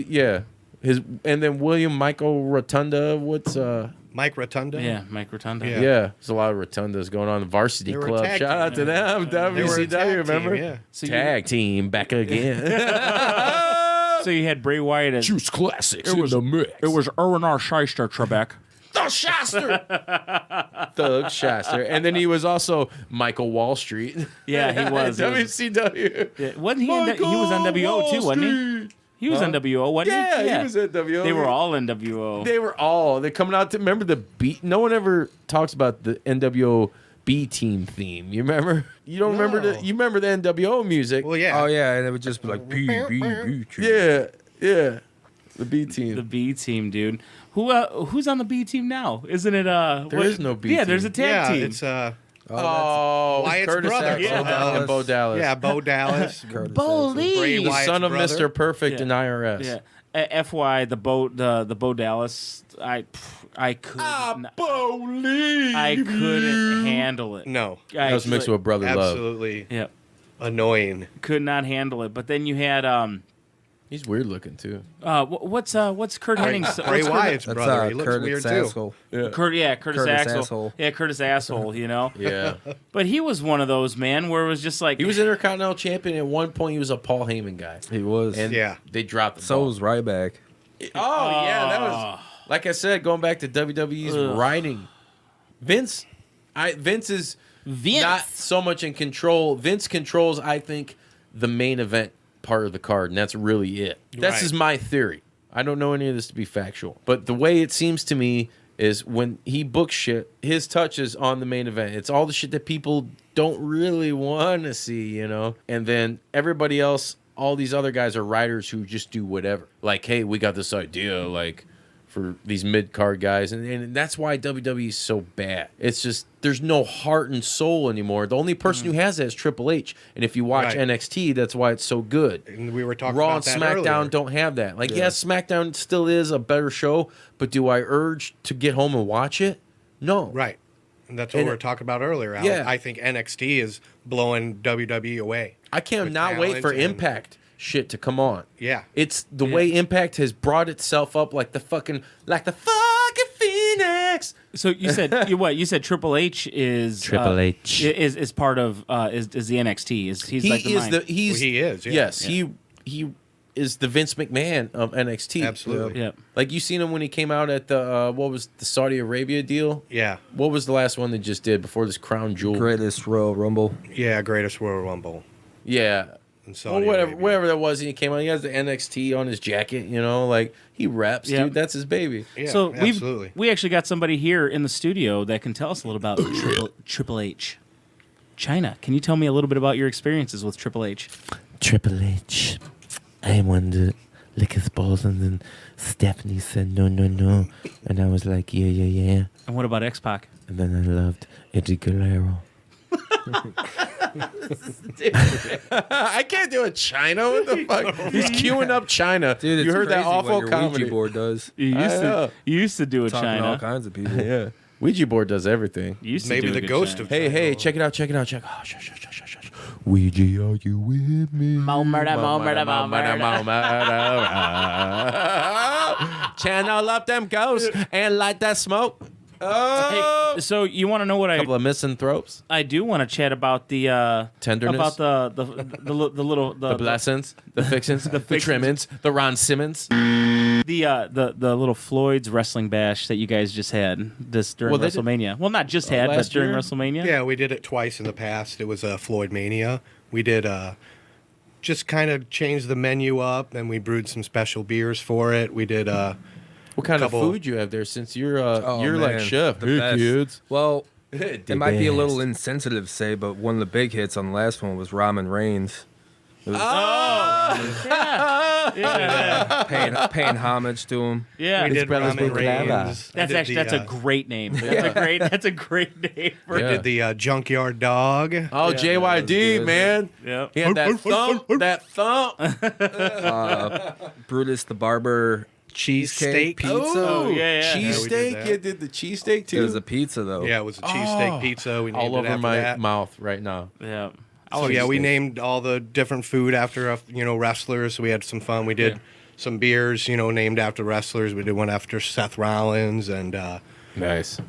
and then William Michael Rotunda. What's Mike Rotunda. Yeah, Mike Rotunda. Yeah. yeah? There's a lot of rotundas going on. The Varsity They were a Club. tag Shout out to team. them. They were a WCW. tag Remember? team, yeah. So you- Tag team back again. So you had Bray Wyatt as Juice Classics It was- in the mix. it was Erwin R. Shyster, Trebek. Thug Shaster. Thug Shaster. And then he was also Michael Wall Street. Yeah, he was. He was- WCW. Yeah, wasn't he? He was NWO too, wasn't he? He was NWO, wasn't he? Yeah, he was NWO. They were all NWO. They're coming out to remember the beat. No one ever talks about the NWO B team theme. You remember? You don't remember No. you remember the NWO music? Well, yeah. Oh yeah, and it would just be like B B B. Yeah. The B team. The B team, dude. Who's on the B team now? Isn't it? There is no B Yeah, team. there's a tag Yeah, team. it's Oh, Wyatt's Curtis brother. Axel Yeah. and Bo Dallas. yeah, Bo Dallas, Bo Bray Lee. The Wyatt's son of brother. Mr. Perfect Yeah. in IRS. Yeah. FY the Bo Dallas. I could. Bo Lee. I couldn't handle it. No, That was mixed with Brother Love. absolutely Yeah, annoying. could not handle it. But then you had He's weird looking too. what's Kurt Hennings? Bray Wyatt's That's brother. He looks Curtis weird Asshole. Yeah. Curtis Curtis Axel. Asshole. Yeah, Curtis Asshole. You know. Yeah. But he was one of those, man, where it was just like He was Intercontinental Champion. At one point, he was a Paul Heyman guy. He was. And Yeah. they dropped the So ball. was Ryback. Oh, yeah. That was, like I said, going back to WWE's writing. Vince is not so much in control. Vince controls, I think, the main event part of the card, and that's really it. That's Right. just my theory. I don't know any of this to be factual. But the way it seems to me is when he books shit, his touch is on the main event. It's all the shit that people don't really want to see, you know? And then everybody else, all these other guys are writers who just do whatever. Like, hey, we got this idea, like, for these mid-card guys. And that's why WWE is so bad. It's just, there's no heart and soul anymore. The only person who has that is Triple H. And if you watch Right. NXT, that's why it's so good. And we were talking Raw about and that SmackDown earlier. don't have that. Like, yes, SmackDown still is a better show, but do I urge to get home and watch it? No. Right. And that's what And- we were talking about earlier. Al. Yeah. I think NXT is blowing WWE away. I can't With not wait for talent and- Impact shit to come on. Yeah. It's the way Impact has brought itself up like the fucking Phoenix. So you said you said Triple H is H is part of is the NXT. He's like the mind. he's Well, he is, yeah. Yes, Yeah. he is the Vince McMahon of NXT. Absolutely. Yeah. Like you seen him when he came out at the what was the Saudi Arabia deal? Yeah. What was the last one they just did before this Crown Jewel? Greatest Royal Rumble. Yeah. Greatest Royal Rumble. Yeah. In Or Saudi whatever, Arabia. whatever that was, and he came out. He has the NXT on his jacket, you know, like he reps, Yeah. dude. That's his baby. Yeah, So absolutely. we actually got somebody here in the studio that can tell us a little about Triple H. China, can you tell me a little bit about your experiences with Triple H? Triple H. I am one of the lick his balls, and then Stephanie said no, no, no, and I was like, yeah, yeah, yeah, And what about X-Pac? and then I loved Eddie Guerrero. I can't do a China. What the fuck? He's queuing up China. Dude, it's you heard that crazy awful what your comedy. Ouija board does. You know. used to do a Talking to all China. kinds of people. Yeah, Ouija board does everything. You used to Maybe do a the good ghost China. of Hey, China hey, will- check it out, check it out, check. Oh, shush, shush, shush, shush, shush. Ouija, are you with me? Mo murder, mo murder, mo murder. Channel up them ghosts and light that smoke. Oh, Hey, so you want to know what couple of misanthropes, I do want to chat about the Tenderness? about the little the blessings, the fixins, the trimmings, the Ron Simmons. the little Floyds wrestling bash that you guys just had this during Well, they did- WrestleMania. Well, not just had, but last during year? WrestleMania. Yeah, we did it twice in the past. It was Floyd Mania. We did just kind of changed the menu up, and we brewed some special beers for it. We did What kind Couple- of food you have there? Since you're Oh, you're like man, chef. the Hey best. kids. Well, The it might be a little best. insensitive to say, but one of the big hits on the last one was Ramen Reigns. It was Yeah. paying homage to him. Yeah. we did brothers ramen were clever. Reigns. I That's did actually the, that's a great name. That's a great name for Yeah. did the Junkyard Dog. Oh, Yeah, JYD, good. man. Yep. He had that thump, that thump. Brutus the Barber cheesecake Steak. pizza. Oh, yeah, yeah. Yeah, we Cheesesteak. did that. You did the cheesesteak too. It was a pizza though. Yeah, it was a cheesesteak pizza. We named all it over after my that. mouth right now. Yeah. So yeah, we named all the different food after wrestlers. So we had some fun. We did some beers, named after wrestlers. We did one after Seth Rollins and Nice.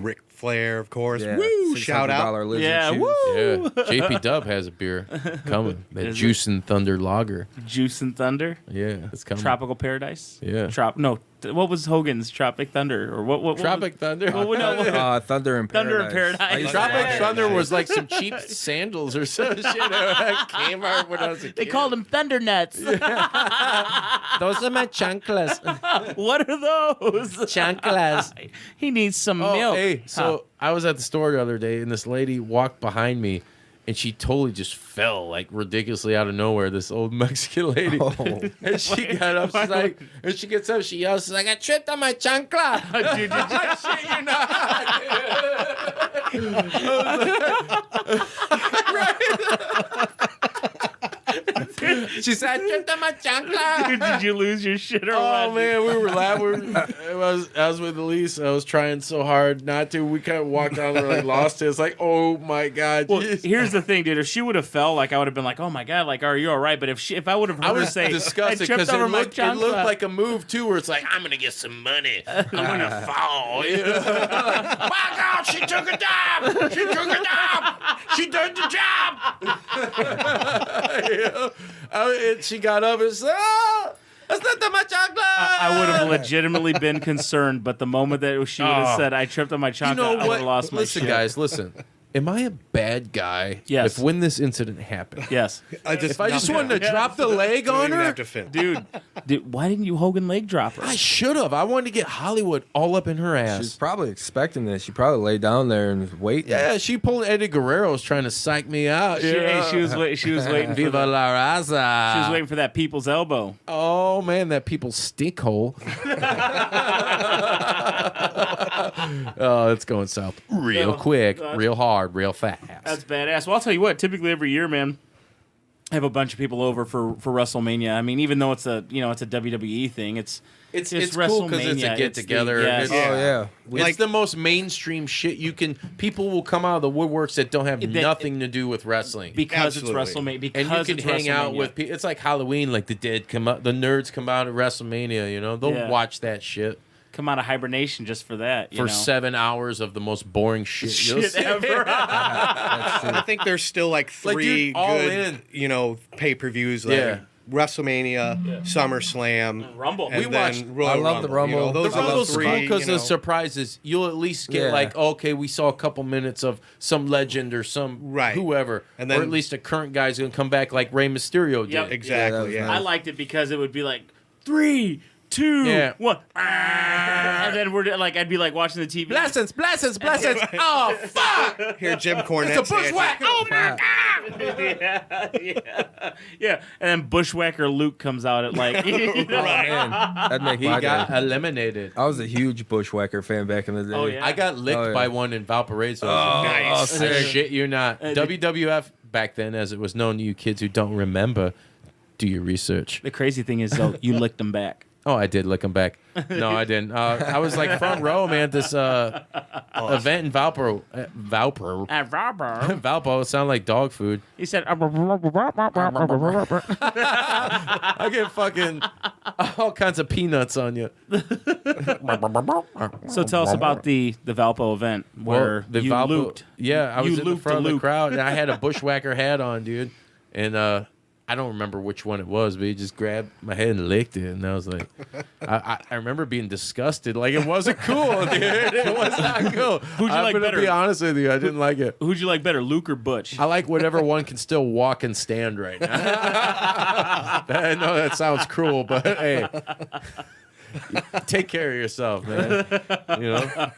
Ric Flair, of course. Yeah, Woo! Shout out. $600 lizard Yeah, shoes. woo! Yeah. JP Dub has a beer coming. That Is it? Juice and Thunder Lager. Juice and Thunder. Yeah, it's coming. Tropical Paradise. Yeah. What was Hogan's Tropic Thunder or what? Tropic Thunder. Thunder in Paradise. Thunder in Paradise. I used to Tropic watch Thunder that. was like some cheap sandals or some shit at Kmart when I was a kid. They called them Thunder Nuts. Those are my chanclas. What are those? Chanclas. He needs some Oh, milk. hey, so I was at the store the other day, and this lady walked behind me, and she totally just fell like ridiculously out of nowhere. This old Mexican lady, Oh. and she got up. She's like, and she gets up, she yells, she's like, "I tripped on my chancla." Dude, did you- I shit you not. She said, "I tripped on my chancla." Dude, did you lose your shit or Oh what? man, we were laughing. I was with Elise. I was trying so hard not to. We kind of walked down there, like lost it. It's like, oh my god. Well, jeez. here's the thing, dude. If she would have fell, like I would have been like, "Oh my god, like are you all right?" But if I would have heard I her was say, disgusted "I tripped because over it my looked chancla," like a move too, where it's like, I'm gonna get some money. I'm gonna fall. You know? My God, she took a dive. She took a dive. She did the job. You know? And she got up and said, "Oh, that's not that much chocolate." I would have legitimately been concerned, but the moment that she would have said, "I tripped on my chancla," You know I would what? have lost my Listen, shit. guys, listen. Am I a bad guy? Yes. If when this incident happened, Yes, if I just wanted to drop the leg Don't on even her, have to fin. dude. Why didn't you Hogan leg drop her? I should have. I wanted to get Hollywood all up in her She ass. was probably expecting this. She probably lay down there and was waiting. Yeah, she pulled Eddie Guerrero was trying to psych me out. She was waiting for Viva the, la raza. she was waiting for that people's elbow. Oh man, that people's stink hole. Oh, it's going south real No, quick, that's- real hard, real fast. That's badass. Well, I'll tell you what. Typically, every year, man, I have a bunch of people over for WrestleMania. I mean, even though it's a WWE thing, it's It's cool because it's a WrestleMania. get together. Yes. Oh yeah. It's the most mainstream shit you can. People will come out of the woodworks that don't have nothing to do with wrestling. because Absolutely. it's WrestleMania. And Because you can hang out with people. It's like Halloween, like the dead come out, the nerds come out at WrestleMania. You know, they'll Yeah. watch that shit come out of hibernation just for that. You for know? 7 hours of the most boring shit, you'll Shit see. ever. I think there's still like Like, three dude, all good, pay-per-views. Like Yeah. WrestleMania, SummerSlam, Rumble. and We watched- then Royal I love the Rumble. Those The are Rumble's the three. cool because you know. the surprises. You'll at least get Yeah. like, okay, we saw a couple minutes of some legend or some Right. whoever, And then- or at least a current guy's gonna come back like Rey Mysterio did. Yep. Exactly. Yeah, that Yeah. was I liked it because it would be like 3, 2, Yeah. 1. And then we're like, I'd be like watching the TV. Blessings. Oh, fuck. Hear Jim Cornette. It's a bushwhacker. Oh, my Yeah. And then Bushwhacker Luke comes out at like, Oh, man. That'd make He my got day. eliminated. I was a huge Bushwhacker fan back in the day. Oh, yeah. I got licked Oh, yeah. by one in Valparaiso. Nice. I shit you not. WWF back then, as it was known to you kids who don't remember, do your research. The crazy thing is, though, you licked them back. Oh, I did lick him back. No, I didn't. I was like front row, man. At this event in Valpo. At Robert, Valpo sound like dog food. he said, I get fucking all kinds of peanuts on you. so tell us about the Valpo event where the you Valpo, looped. Yeah, I was You in the looped front a of the loop. crowd, and I had a bushwhacker hat on, dude. And I don't remember which one it was, but he just grabbed my head and licked it, and I was like, I remember being disgusted. Like, it wasn't cool, dude. It was not cool. Who'd you like I'm gonna better? be honest with you, I didn't like it. Who'd you like better, Luke or Butch? I like whatever one can still walk and stand right now. I know that sounds cruel, but hey, take care of yourself, man. You know,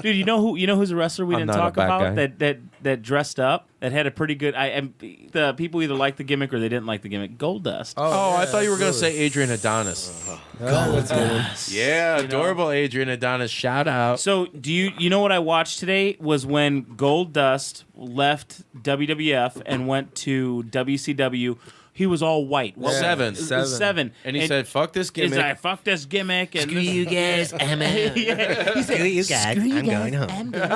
Dude, you know who's a wrestler we I'm didn't not a talk bad about guy. that dressed up, that had a pretty good. The people either liked the gimmick or they didn't like the gimmick. Goldust. oh, I thought you were gonna say Adrian Adonis. That's good. Yeah, adorable Adrian Adonis. Shout out. So do you know what I watched today was when Goldust left WWF and went to WCW. He was all white. What- Seven. Seven. And he said, "Fuck this He's gimmick." like, fuck this gimmick. And Screw you guys, I'm out. Yeah. He said, Screw you guys, I'm going home. I'm going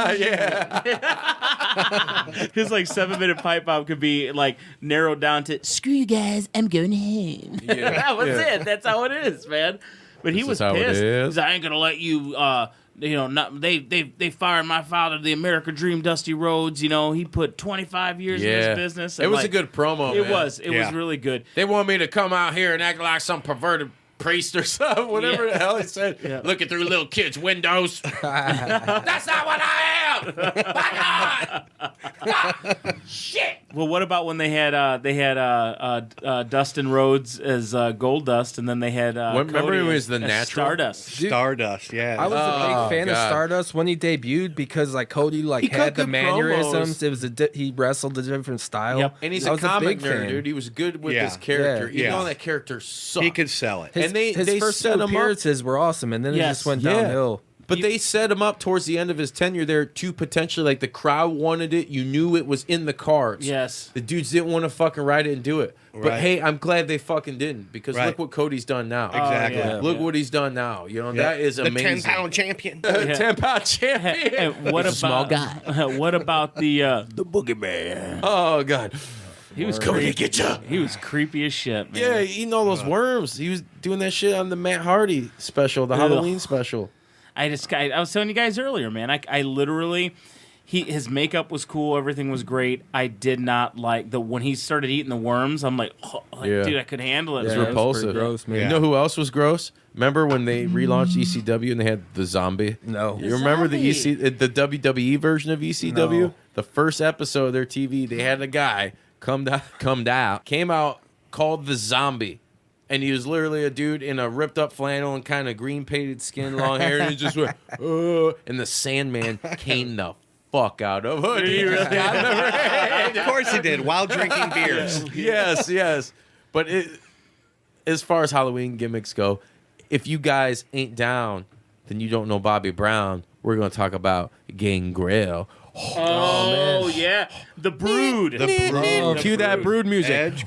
his like 7-minute pipe out could be like narrowed down to Screw you guys, I'm going home. Yeah, that was yeah. it. That's how it is, man. But he This was is how it pissed. is. He's like, I ain't gonna let you. Not they fired my father, the America Dream, Dusty Rhodes. You know, he put 25 years in this business. It and, was like, a good promo. It man. was. It was Yeah. really good. They want me to come out here and act like some perverted priest or something, whatever Yeah. the hell he said. Yeah. Looking through little kids' windows. That's not what I am. My God. Shit. Well, what about when they had Dustin Rhodes as Goldust, and then they had Remember Cody he was the as natural? Stardust. Dude, Stardust, yeah. I was a Oh, big fan of God. Stardust when he debuted because like Cody He like cut had the good mannerisms. promos. It was he wrestled a different style. Yep. And he's I a was comic big nerd, fan. dude. He was good with Yeah. his character. Yeah. Even Yeah. though that character sucked. He could sell it. His, And they his first set two him up. appearances were awesome, and then it Yes. just went Yeah. downhill. But they set him up towards the end of his tenure there to potentially, like, the crowd wanted it. You knew it was in the cards. Yes. The dudes didn't want to fucking write it and do it. But Right. hey, I'm glad they fucking didn't, because Right. look what Cody's done now. Exactly. yeah. Look what he's done now. You know, Yeah. that is the amazing. 10-pound champion. 10-pound champion. And what He's a about small guy. What about the boogeyman? Oh, God. He was Cody, creepy. get you. He was creepy as shit, man. Yeah, eating all those worms. He was doing that shit on the Matt Hardy special, the Halloween special. I was telling you guys earlier, man. I literally, his makeup was cool. Everything was great. I did not like when he started eating the worms. I'm like, Yeah. dude, I could handle it. It's Yeah, it was repulsive. pretty gross, man. You know who else was gross? Remember when they relaunched ECW and they had the zombie? No. You remember the Zombie. the WWE version of ECW? No. The first episode of their TV, they had a guy came out called the Zombie. And he was literally a dude in a ripped up flannel and kind of green painted skin, long hair, and he just went, and the Sandman came the fuck out of it. He just got in the ring. Of course he did, while drinking beers. Yes. But as far as Halloween gimmicks go, if you guys ain't down, then you don't know Bobby Brown. We're going to talk about Gangrel. Oh, yeah, the Brood. The Brood. Cue that Brood music. Edge.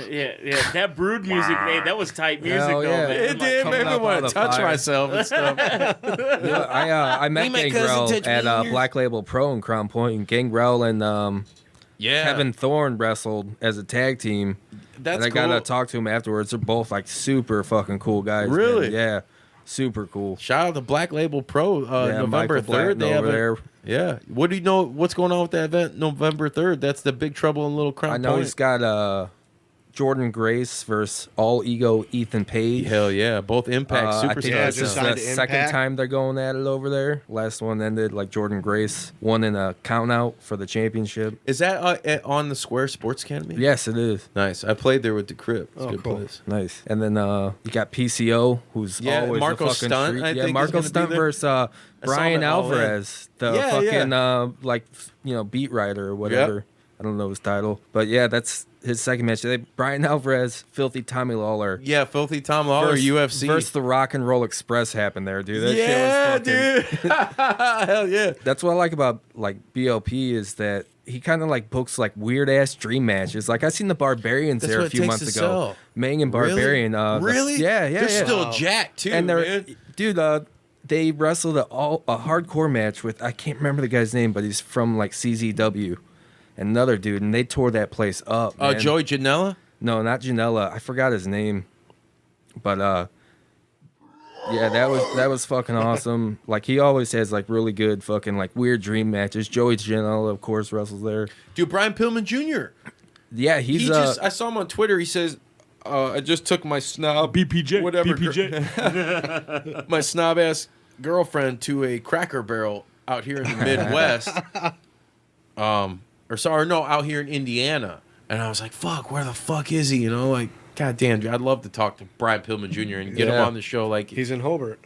Yeah, that Brood music, man, that was tight music, Hell though, yeah. man. It did coming make me up want out to of touch fire. myself and stuff. I met my cousin Gangrel touched me at in your- Black Label Pro in Crown Point, and Gangrel and Yeah. Kevin Thorne wrestled as a tag team. That's and I cool. got to talk to him afterwards. They're both like super fucking cool guys. man. Really? Yeah, super cool. Shout out to Black Label Pro, Yeah, November Michael 3rd. They Blanton have over a- there. Yeah. What do you know? What's going on with that event November 3rd? That's the Big Trouble in Little Crown I know Point. he's got Jordan Grace versus All Ego Ethan Page. Hell yeah, both Impact I think superstars. this is signed the to second Impact. time they're going at it over there. Last one ended like Jordan Grace won in a count out for the championship. Is that on the Square Sports Academy? Yes, it is. Nice. I played there with the Crip. It's a Oh, good cool. place. Nice. And then you got PCO, who's Yeah, always Marco the fucking Stunt, street. I Yeah, think, is Marco gonna be Stunt there. versus I saw Brian that all in. Alvarez, the Yeah, fucking like beat writer or whatever. I don't know his title, but yeah, that's his second match. Brian Alvarez, Filthy Tommy Lawler. Yeah, Filthy Tom Lawler, UFC. Versus the Rock and Roll Express happened there, dude. That Yeah, shit was fucking, dude. Hell yeah. That's what I like about like BLP is that he kind of like books like weird ass dream matches. Like I seen the Barbarians That's there what a it few takes months to ago. sell. Mang and Barbarian. Really? Yeah. They're still Wow. jacked too, And they're man. dude. They wrestled a hardcore match with I can't remember the guy's name, but he's from like CZW, another dude, and they tore that place up. Man. Joey Janela? No, not Janela. I forgot his name, but yeah, that was fucking awesome. Like he always has like really good fucking like weird dream matches. Joey Janela, of course, wrestles there. Dude, Brian Pillman Jr. Yeah, he's I saw him on Twitter. He says, I just took my snob whatever my snob ass girlfriend to a Cracker Barrel out here in the Midwest. Out here in Indiana. And I was like, fuck, where the fuck is he? You know, like, goddamn, dude, I'd love to talk to Brian Pillman Jr. and get him Yeah. on the show. Like, He's in Hobart.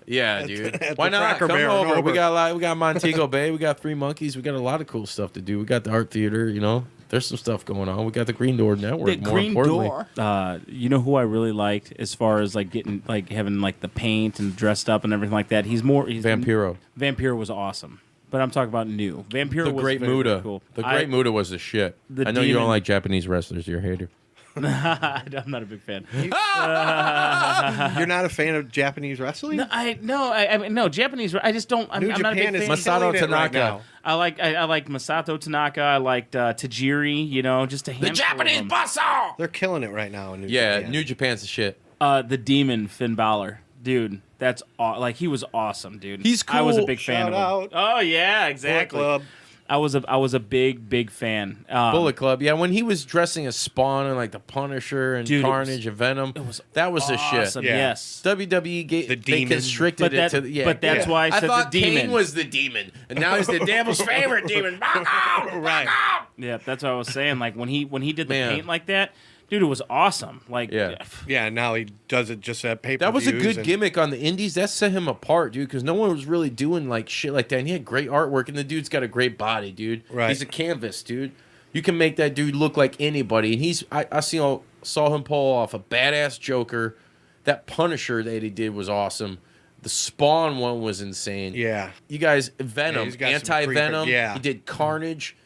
yeah, dude. at Why the not? Cracker Come Barrel in over. We Hobart. got a lot. We got Montego Bay. We got Three Monkeys. We got a lot of cool stuff to do. We got the art theater. You know, there's some stuff going on. We got the Green Door Network. The more Green importantly. Door. You know who I really liked as far as like getting like having like the paint and dressed up and everything like that. He's Vampiro. Vampiro was awesime, but I'm talking about new. Vampiro The was Great very, Muda. very cool. The Great Muda was the shit. The I know you demon- don't like Japanese wrestlers. You're a hater. I'm not a big fan. You're not a fan of Japanese wrestling? I mean no Japanese. I just don't. I'm New not a Japan big is fan. Masato killing it right Tanaka. now. I like Masato Tanaka. I liked Tajiri. You know, just a handful of them. Buzzsaw. They're killing it right now in New Yeah, Japan. New Japan's the shit. The Demon Finn Balor, dude. That's like he was awesome, dude. He's I was a cool. big fan Shout of him. out. Oh yeah, Bullet exactly. Club. I was a big fan. Bullet Club. Yeah, when he was dressing as Spawn and like the Punisher and Dude, Carnage and Venom, that was the awesome. shit. Yeah. Yes. WWE The they demon. constricted But that- it to the, yeah. but that's why I said the thought demon. Kane was the demon, and now he's the devil's favorite demon. Back off! Right. Yeah, that's what I was saying. Like when he did the Man. paint like that, dude, it was awesome. Like Yeah. Yeah, now he does it just at pay-per-views. That was a good and- gimmick on the indies. That set him apart, dude, because no one was really doing like shit like that. And he had great artwork, and the dude's got a great body, dude. Right. He's a canvas, dude. You can make that dude look like anybody. And I saw him pull off a badass Joker. That Punisher that he did was awesome. The Spawn one was insane. Yeah. You guys, Yeah, Venom, he's got some anti-Venom. creeper- yeah. He did Carnage.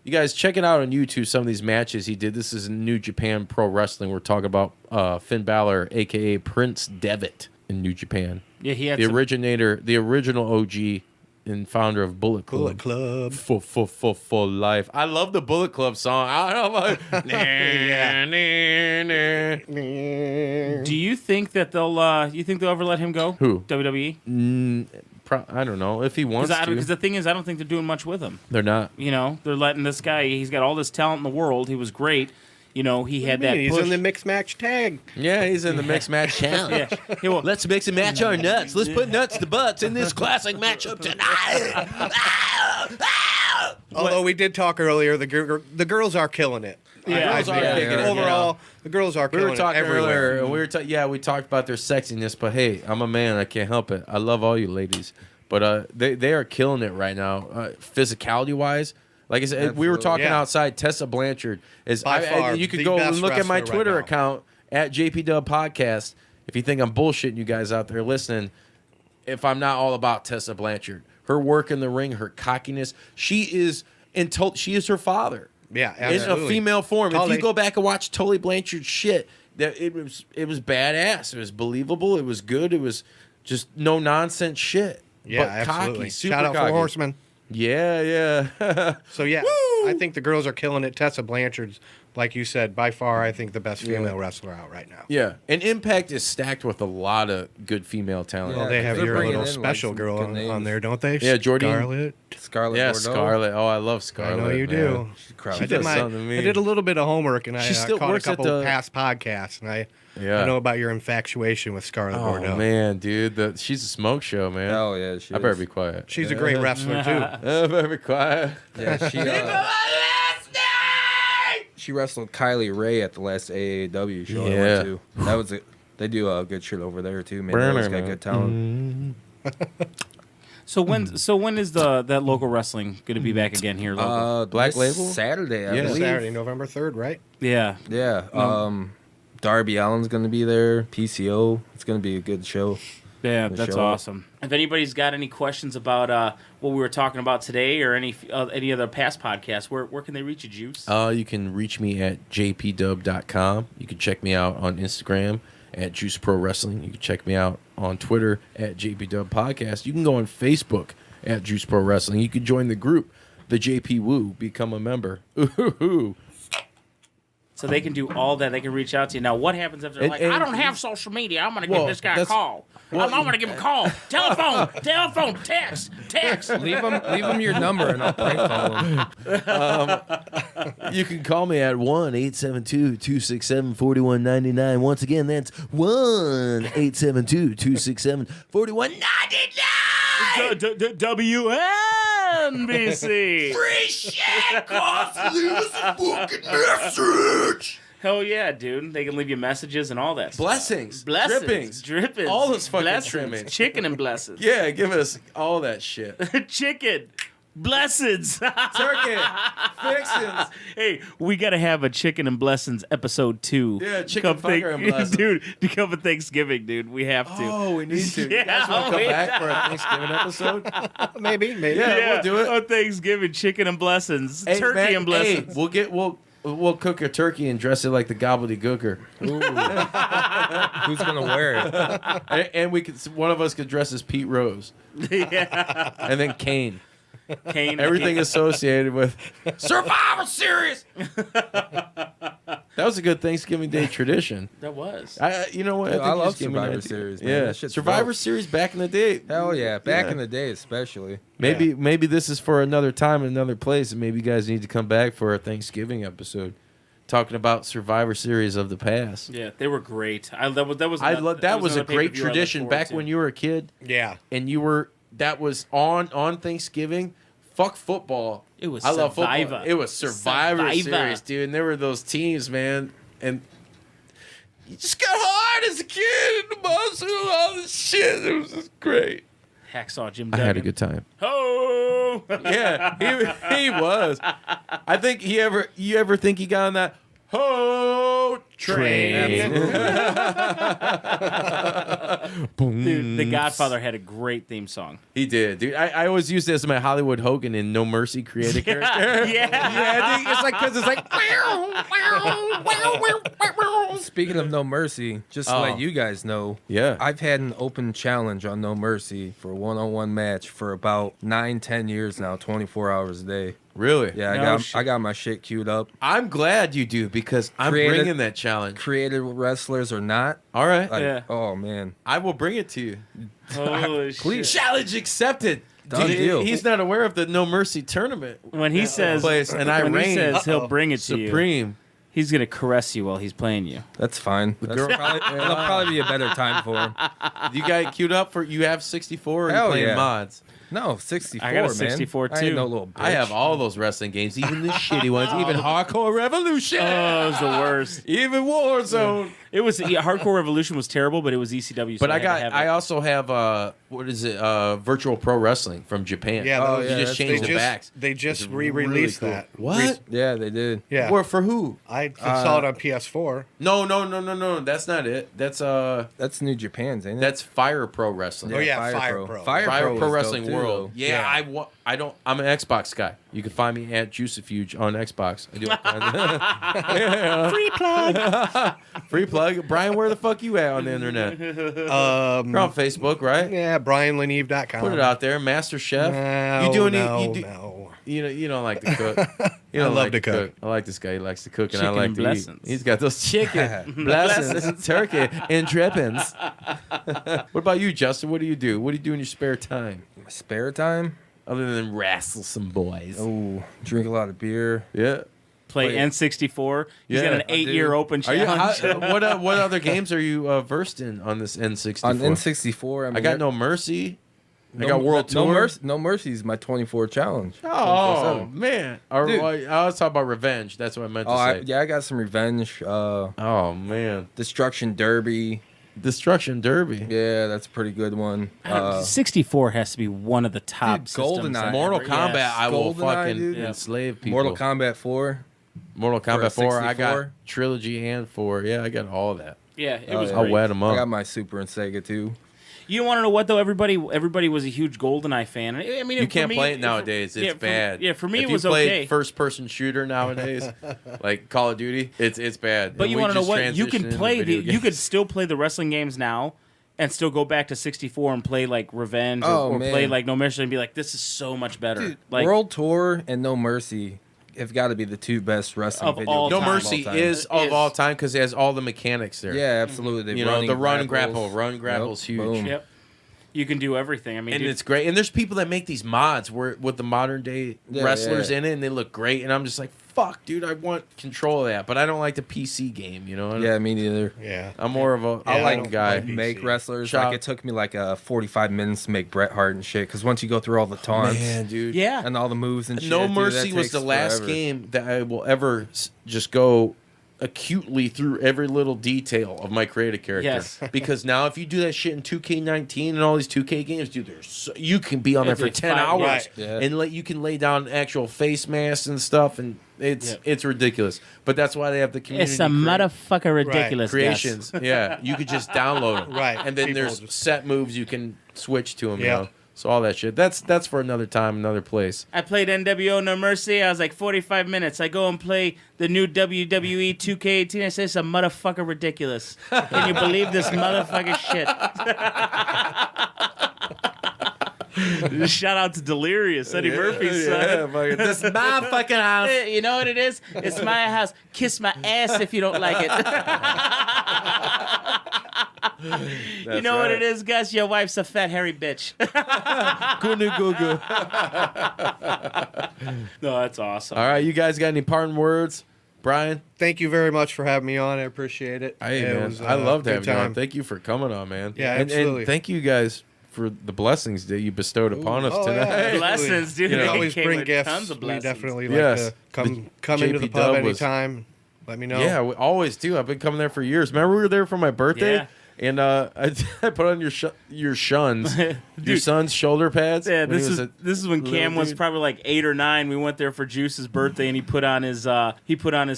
You guys, check it out on YouTube, some of these matches he did. This is in New Japan Pro Wrestling. We're talking about Finn Balor, a.k.a. Prince Devitt in New Japan. yeah, he had The some, originator, the original OG and founder of Bullet Club. Bullet Club. For life. I love the Bullet Club song. I don't know. Do you think that they'll ever let him go? Who? WWE? I don't know. If he wants Because to. the thing is, I don't think they're doing much with him. They're not. You know, they're letting this guy. He's got all this talent in the world. He was great. You know, he had that He's push. in the mixed match tag. Yeah, he's in the mixed match challenge. yeah. He will- Let's mix and match our nuts. Let's put nuts to butts in this classic matchup tonight. Although we did talk earlier, the girls are killing it. Yeah. I Girls are think kicking it, overall, the girls are We killing were talking it everywhere. earlier, and we talked about their sexiness, but hey, I'm a man, I can't help it. I love all you ladies, but they are killing it right now, physicality wise. Like I said, we were talking Yeah. outside. Tessa Blanchard is. By far, you could the go best and look at my wrestler right Twitter now. account at JPW Podcast. If you think I'm bullshitting you guys out there listening, if I'm not all about Tessa Blanchard, her work in the ring, her cockiness, she is she is her father. Yeah, In a absolutely. female form. If Tully. you go back and watch Tully Blanchard's shit, that it was badass. It was believable. It was good. It was just no nonsense shit. Yeah, but absolutely. cocky, super Shout out cocky. for Horseman. Yeah, yeah. So yeah, I think the girls are killing it. Tessa Blanchard's like you said, by far, I think the best female wrestler out right now. Yeah, and Impact is stacked with a lot of good female talent. Well, they have they're your bringing little in, special some girl good on names. there, don't they? Yeah, Jordan. Scarlett. Scarlett Yeah, Bordeaux. Scarlett. Oh, I love Scarlett. I know you man. do. Crowd. I did, does something to me. I did a little bit of homework, and I She still caught a works at couple the- past podcasts, and I Yeah. know about your infatuation with Scarlett Oh Bordeaux. man, dude, she's a smoke show, man. Oh yeah, she I better is. be quiet. She's a great wrestler too. I better be quiet. Yeah, she wrestled Kylie Ray at the last AAW show I Yeah. went to. That was they do a good shit over there too, man. They've got good talent. So when is that local wrestling going to be back again here? Local? Black This Label? Saturday, I Yeah. believe. Saturday, November 3rd, right? Yeah. Yeah. Darby Allin's gonna be there. PCO. It's gonna be a good show. Yeah, The that's show. awesome. If anybody's got any questions about what we were talking about today or any other past podcasts, where can they reach you, Juice? You can reach me at jpdub.com. You can check me out on Instagram at Juice Pro Wrestling. You can check me out on Twitter at JPDub Podcast. You can go on Facebook at Juice Pro Wrestling. You can join the group, the JP Woo, become a member. Ooh. So they can do all that. They can reach out to you. Now, what happens if they're like, I don't have social media. I'm going to give Well, this guy a that's- call. I'm going to give him a call. Telephone, text. Leave them your number and I'll prank call them. You can call me at 1-872-267-4199. Once again, that's 1-872-267-4199. WNBC. Free shit, cost leave us a fucking message. Hell yeah, dude. They can leave you messages and all that. Blessings, Blessings. Drippings. all those fucking blessings, trimmings. Chicken and blessings. Yeah, give us all that shit. Chicken. Blessings. Turkey, fixins. Hey, we got to have a Chicken and Blessings episode 2. Yeah, chicken fucker and blessings. Dude, to come for Thanksgiving, dude. We have to. Oh, we need to. Yeah, You guys want to come yeah. back for a Thanksgiving episode? Maybe. Yeah, we'll do it. On Thanksgiving, Chicken and Blessings. Hey, Turkey man, and Blessings. Hey, we'll cook a turkey and dress it like the gobbledygooker. Who's gonna wear it? And we could, one of us could dress as Pete Rose. Yeah. And then Kane. Kane. Everything associated with Survivor Series. That was a good Thanksgiving Day tradition. That was. You know what? Dude, think I you love just gave me an Survivor idea. Series, man. Yeah, That shit's Survivor dope. Series back in the day. Hell yeah, back Yeah. in the day especially. Maybe this is for another time and another place, and maybe you guys need to come back for a Thanksgiving episode, talking about Survivor Series of the past. Yeah, they were great. That was That was a another great pay-per-view I look tradition forward back to. when you were a kid, Yeah. and that was on Thanksgiving. Fuck football. It was I love football. Survivor. It was Survivor Survivor. Series, dude. And there were those teams, man, and you just got hard as a kid in the muscle, all this shit. It was just great. Hacksaw Jim I Duggan. had a good time. Ho! Yeah, he was. I think you ever think he got on that ho train? Boom. Dude, The Godfather had a great theme song. He did, dude. I always used this as my Hollywood Hogan in No Mercy creative character. Yeah. I think it's like because it's like. Speaking of No Mercy, just to Oh. let you guys know, Yeah. I've had an open challenge on No Mercy for a one-on-one match for about 9-10 years now, 24 hours a day. Really? Yeah, No I got my shit queued up. I'm glad you do because I'm Creative- bringing that challenge. Created wrestlers or not. All right. Like, Yeah. Oh man. I will bring it to you. Holy Please. shit. Challenge accepted. Done Dude, deal. He's not aware of the No Mercy tournament. When he says, place, and I when he reign. says he'll bring it to you, Supreme. he's gonna caress you while he's playing you. That's fine. girl- That'll probably be a better time for him. You got it queued up for? You have 64 or you Hell playing yeah. mods? No, 64. I got a man. 64 I ain't too. no little bitch. I have all those wrestling games, even the shitty ones, even Hardcore Revolution, Oh, it was the worst. even Warzone. It was Hardcore Revolution was terrible, but it was ECW. So But I also have what is it? Virtual Pro Wrestling from Japan. Yeah, Oh, those- yeah, you just that's change cool. the backs. They just It's re-released really cool. that. What? Yeah, they did. Yeah. Or for who? I saw it on PS4. No. That's not it. That's That's New Japan's, ain't it? that's Fire Pro Wrestling. Oh, yeah, Fire Pro. Fire Fire Pro Pro is Wrestling dope, too, World. though. Yeah, I don't. I'm an Xbox guy. You can find me at Juicifuge on Xbox. I do. Free plug. Free plug. Brian, where the fuck you at on the internet? You're on Facebook, right? Yeah, BrianLaneve.com. Put it out there. Master Chef. No, you do any? no, you do, no. You don't like to cook. You don't I love like to cook. I like this guy. He likes to cook, and I Chicken like and to blessings. eat. He's got those chicken blessings, turkey, and drippings. What about you, Justin? What do you do? What do you do in your spare time Spare time? other than wrestle some boys? Oh, drink a lot of beer. Yeah. Play N64. He's got Yeah, an I 8-year do. open Are you? challenge. What other games are you versed in on this N64? On N64, I mean, I got No Mercy. I no- got World no Tour. Mercy, no Mercy's my 24 challenge. Oh 24/7. man! Dude. I was talking about Revenge. That's what I meant to say. Yeah, I got some Revenge. Oh man! Destruction Derby. Destruction Derby. Yeah, that's a pretty good one. 64 has to be one of the top Dude, systems. GoldenEye. Mortal ever. Kombat. Yes. I will GoldenEye, fucking dude. enslave people. Mortal Kombat 4. Mortal for a Kombat 4. I got 64. trilogy and 4. Yeah, I got all that. Yeah, it Oh, was yeah. I'll great. wet them I got up. my Super and Sega too. You want to know what though? Everybody was a huge GoldenEye fan. I mean, You for can't me- play it nowadays. It's for- bad. Yeah, for me if it was you play okay. first-person shooter nowadays, like Call of Duty, it's bad. But And you we want to know just what? You can transitioned into play video you games. could still play the wrestling games now, and still go back to 64 and play like Revenge Oh, or play man. like No Mercy and be like, this is so much better. Dude, Like World Tour and No Mercy have got to be the two best wrestling Of video all No games time. of Mercy all time. is It of is. all time because it has all the mechanics there. Yeah, absolutely. You know, the run and grapples. grapple. Run grapple's huge. Boom. Yep. You can do everything. I mean, And dude, it's great. And there's people that make these mods where with the modern day Yeah, wrestlers yeah. in it, and they look great. And I'm just like, fuck, dude, I want control of that, but I don't like the PC game. You know? Yeah, me neither. Yeah. I'm more of a I like don't guy. like Make PC. wrestlers Shop. like it took me like 45 minutes to make Bret Hart and shit. Because once you go through all the taunts Man, dude. yeah. and all the moves and shit, No dude, Mercy that was takes the last forever. game that I will ever just go acutely through every little detail of my creative character. Yes. Because now if you do that shit in 2K19 and all these 2K games, dude, you can be on there It's for like 10 five- hours Right. Yeah. and you can lay down actual face masks and stuff, and Yep. it's ridiculous. But that's why they have the community It's a motherfucker ridiculous. creations. Yeah, you could just download them. Right. And then People there's just- set moves you can switch to them. Yeah. You know? So all that shit. That's for another time, another place. I played NWO No Mercy. I was like 45 minutes. I go and play the new WWE 2K18. I say it's a motherfucker ridiculous. Can you believe this motherfucker shit? Shout out to Delirious, Eddie Murphy's son. fucking, this is my fucking house. You know what it is? It's my house. Kiss my ass if you don't like it. You know what it is, Gus? Your wife's a fat, hairy bitch. Goo. No, that's awesome. All right, you guys got any parting words? Brian? Thank you very much for having me on. I appreciate it. Hey, It man. was, I loved good having you on. time. Thank you for coming on, man. Yeah, and absolutely. thank you guys for the blessings that you bestowed upon us Oh, tonight. yeah. Blessings, dude. You know, We They always came bring with gifts. Tons of We blessings. definitely Yes. like to come The into the JP pub Dub was- anytime. Let me know. Yeah, we always do. I've been coming there for years. Remember we were there for my birthday? Yeah. And I put on your son's shoulder pads. Yeah, when he this was is a this is when little Cam was dude. probably like 8 or 9. We went there for Juice's birthday, and he put on his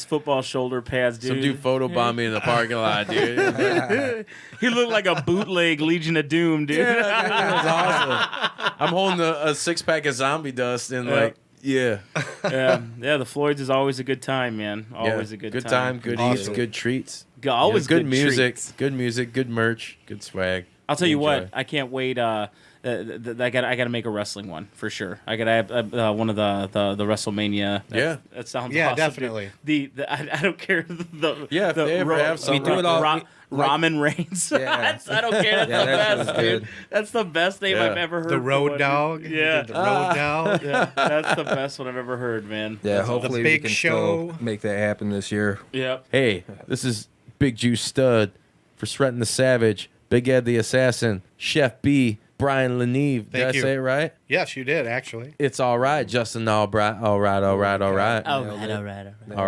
football shoulder pads, dude. Some dude photobombed me in the parking lot, dude. He looked like a bootleg Legion of Doom, dude. That was awesome. I'm holding a 6-pack of zombie dust and yeah. yeah, the Floyds is always a good time, man. Always a good time. Good Awesome. eats, good treats. Always good good music, treats. good music, good merch, good swag. I'll tell you Enjoy. what, I can't wait. I gotta make a wrestling one for sure. I gotta have one of the WrestleMania. Yeah. That sounds Yeah, awesome, definitely. dude. I don't care the Yeah, if they ever have We do it all. Ramen Reigns. Yeah. I don't care. That's Yeah, the that best, shit's dude. good. That's the best name Yeah. I've ever heard. The for Road one. Dog. Yeah. The Road Dog. Yeah, that's the best one I've ever heard, man. Yeah, That's hopefully Big we can Show. still make that happen this year. awesome. Yep. Hey, this is Big Juice Stud for Sweatin' the Savage, Big Ed the Assassin, Chef B, Brian Laneve. Did I Thank you. say it right? Yes, you did actually. It's all right, Justin Albright. All right. All right. All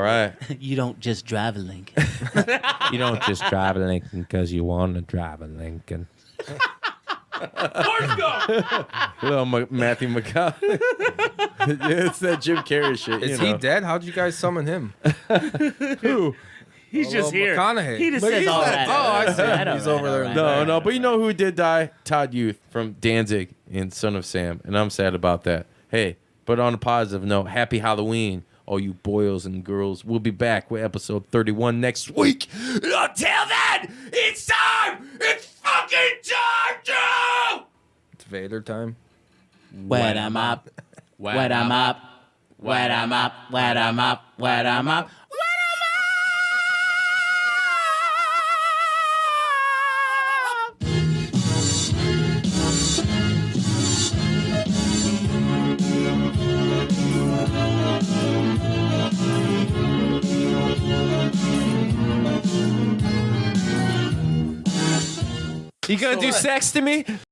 right. You don't just drive a Lincoln. You don't just drive a Lincoln because you want to drive a Lincoln. Little Matthew McConaughey. It's that Jim Carrey shit. Is you he know. dead? How'd you guys summon him? Who? He's just here. McConaughey. He just Look, says he's all not- right. oh, I see. all right, He's all over right, there. all right, No, all right. no, but you know who did die? Todd Youth from Danzig in Son of Sam, and I'm sad about that. Hey, but on a positive note, happy Halloween, all you boys and girls. We'll be back with episode 31 next week. Until then, it's time! It's fucking time to... It's Vader time. Wet 'em up. Wet 'em up. Wet 'em up, wet 'em up, wet 'em up. You gonna do sex to me?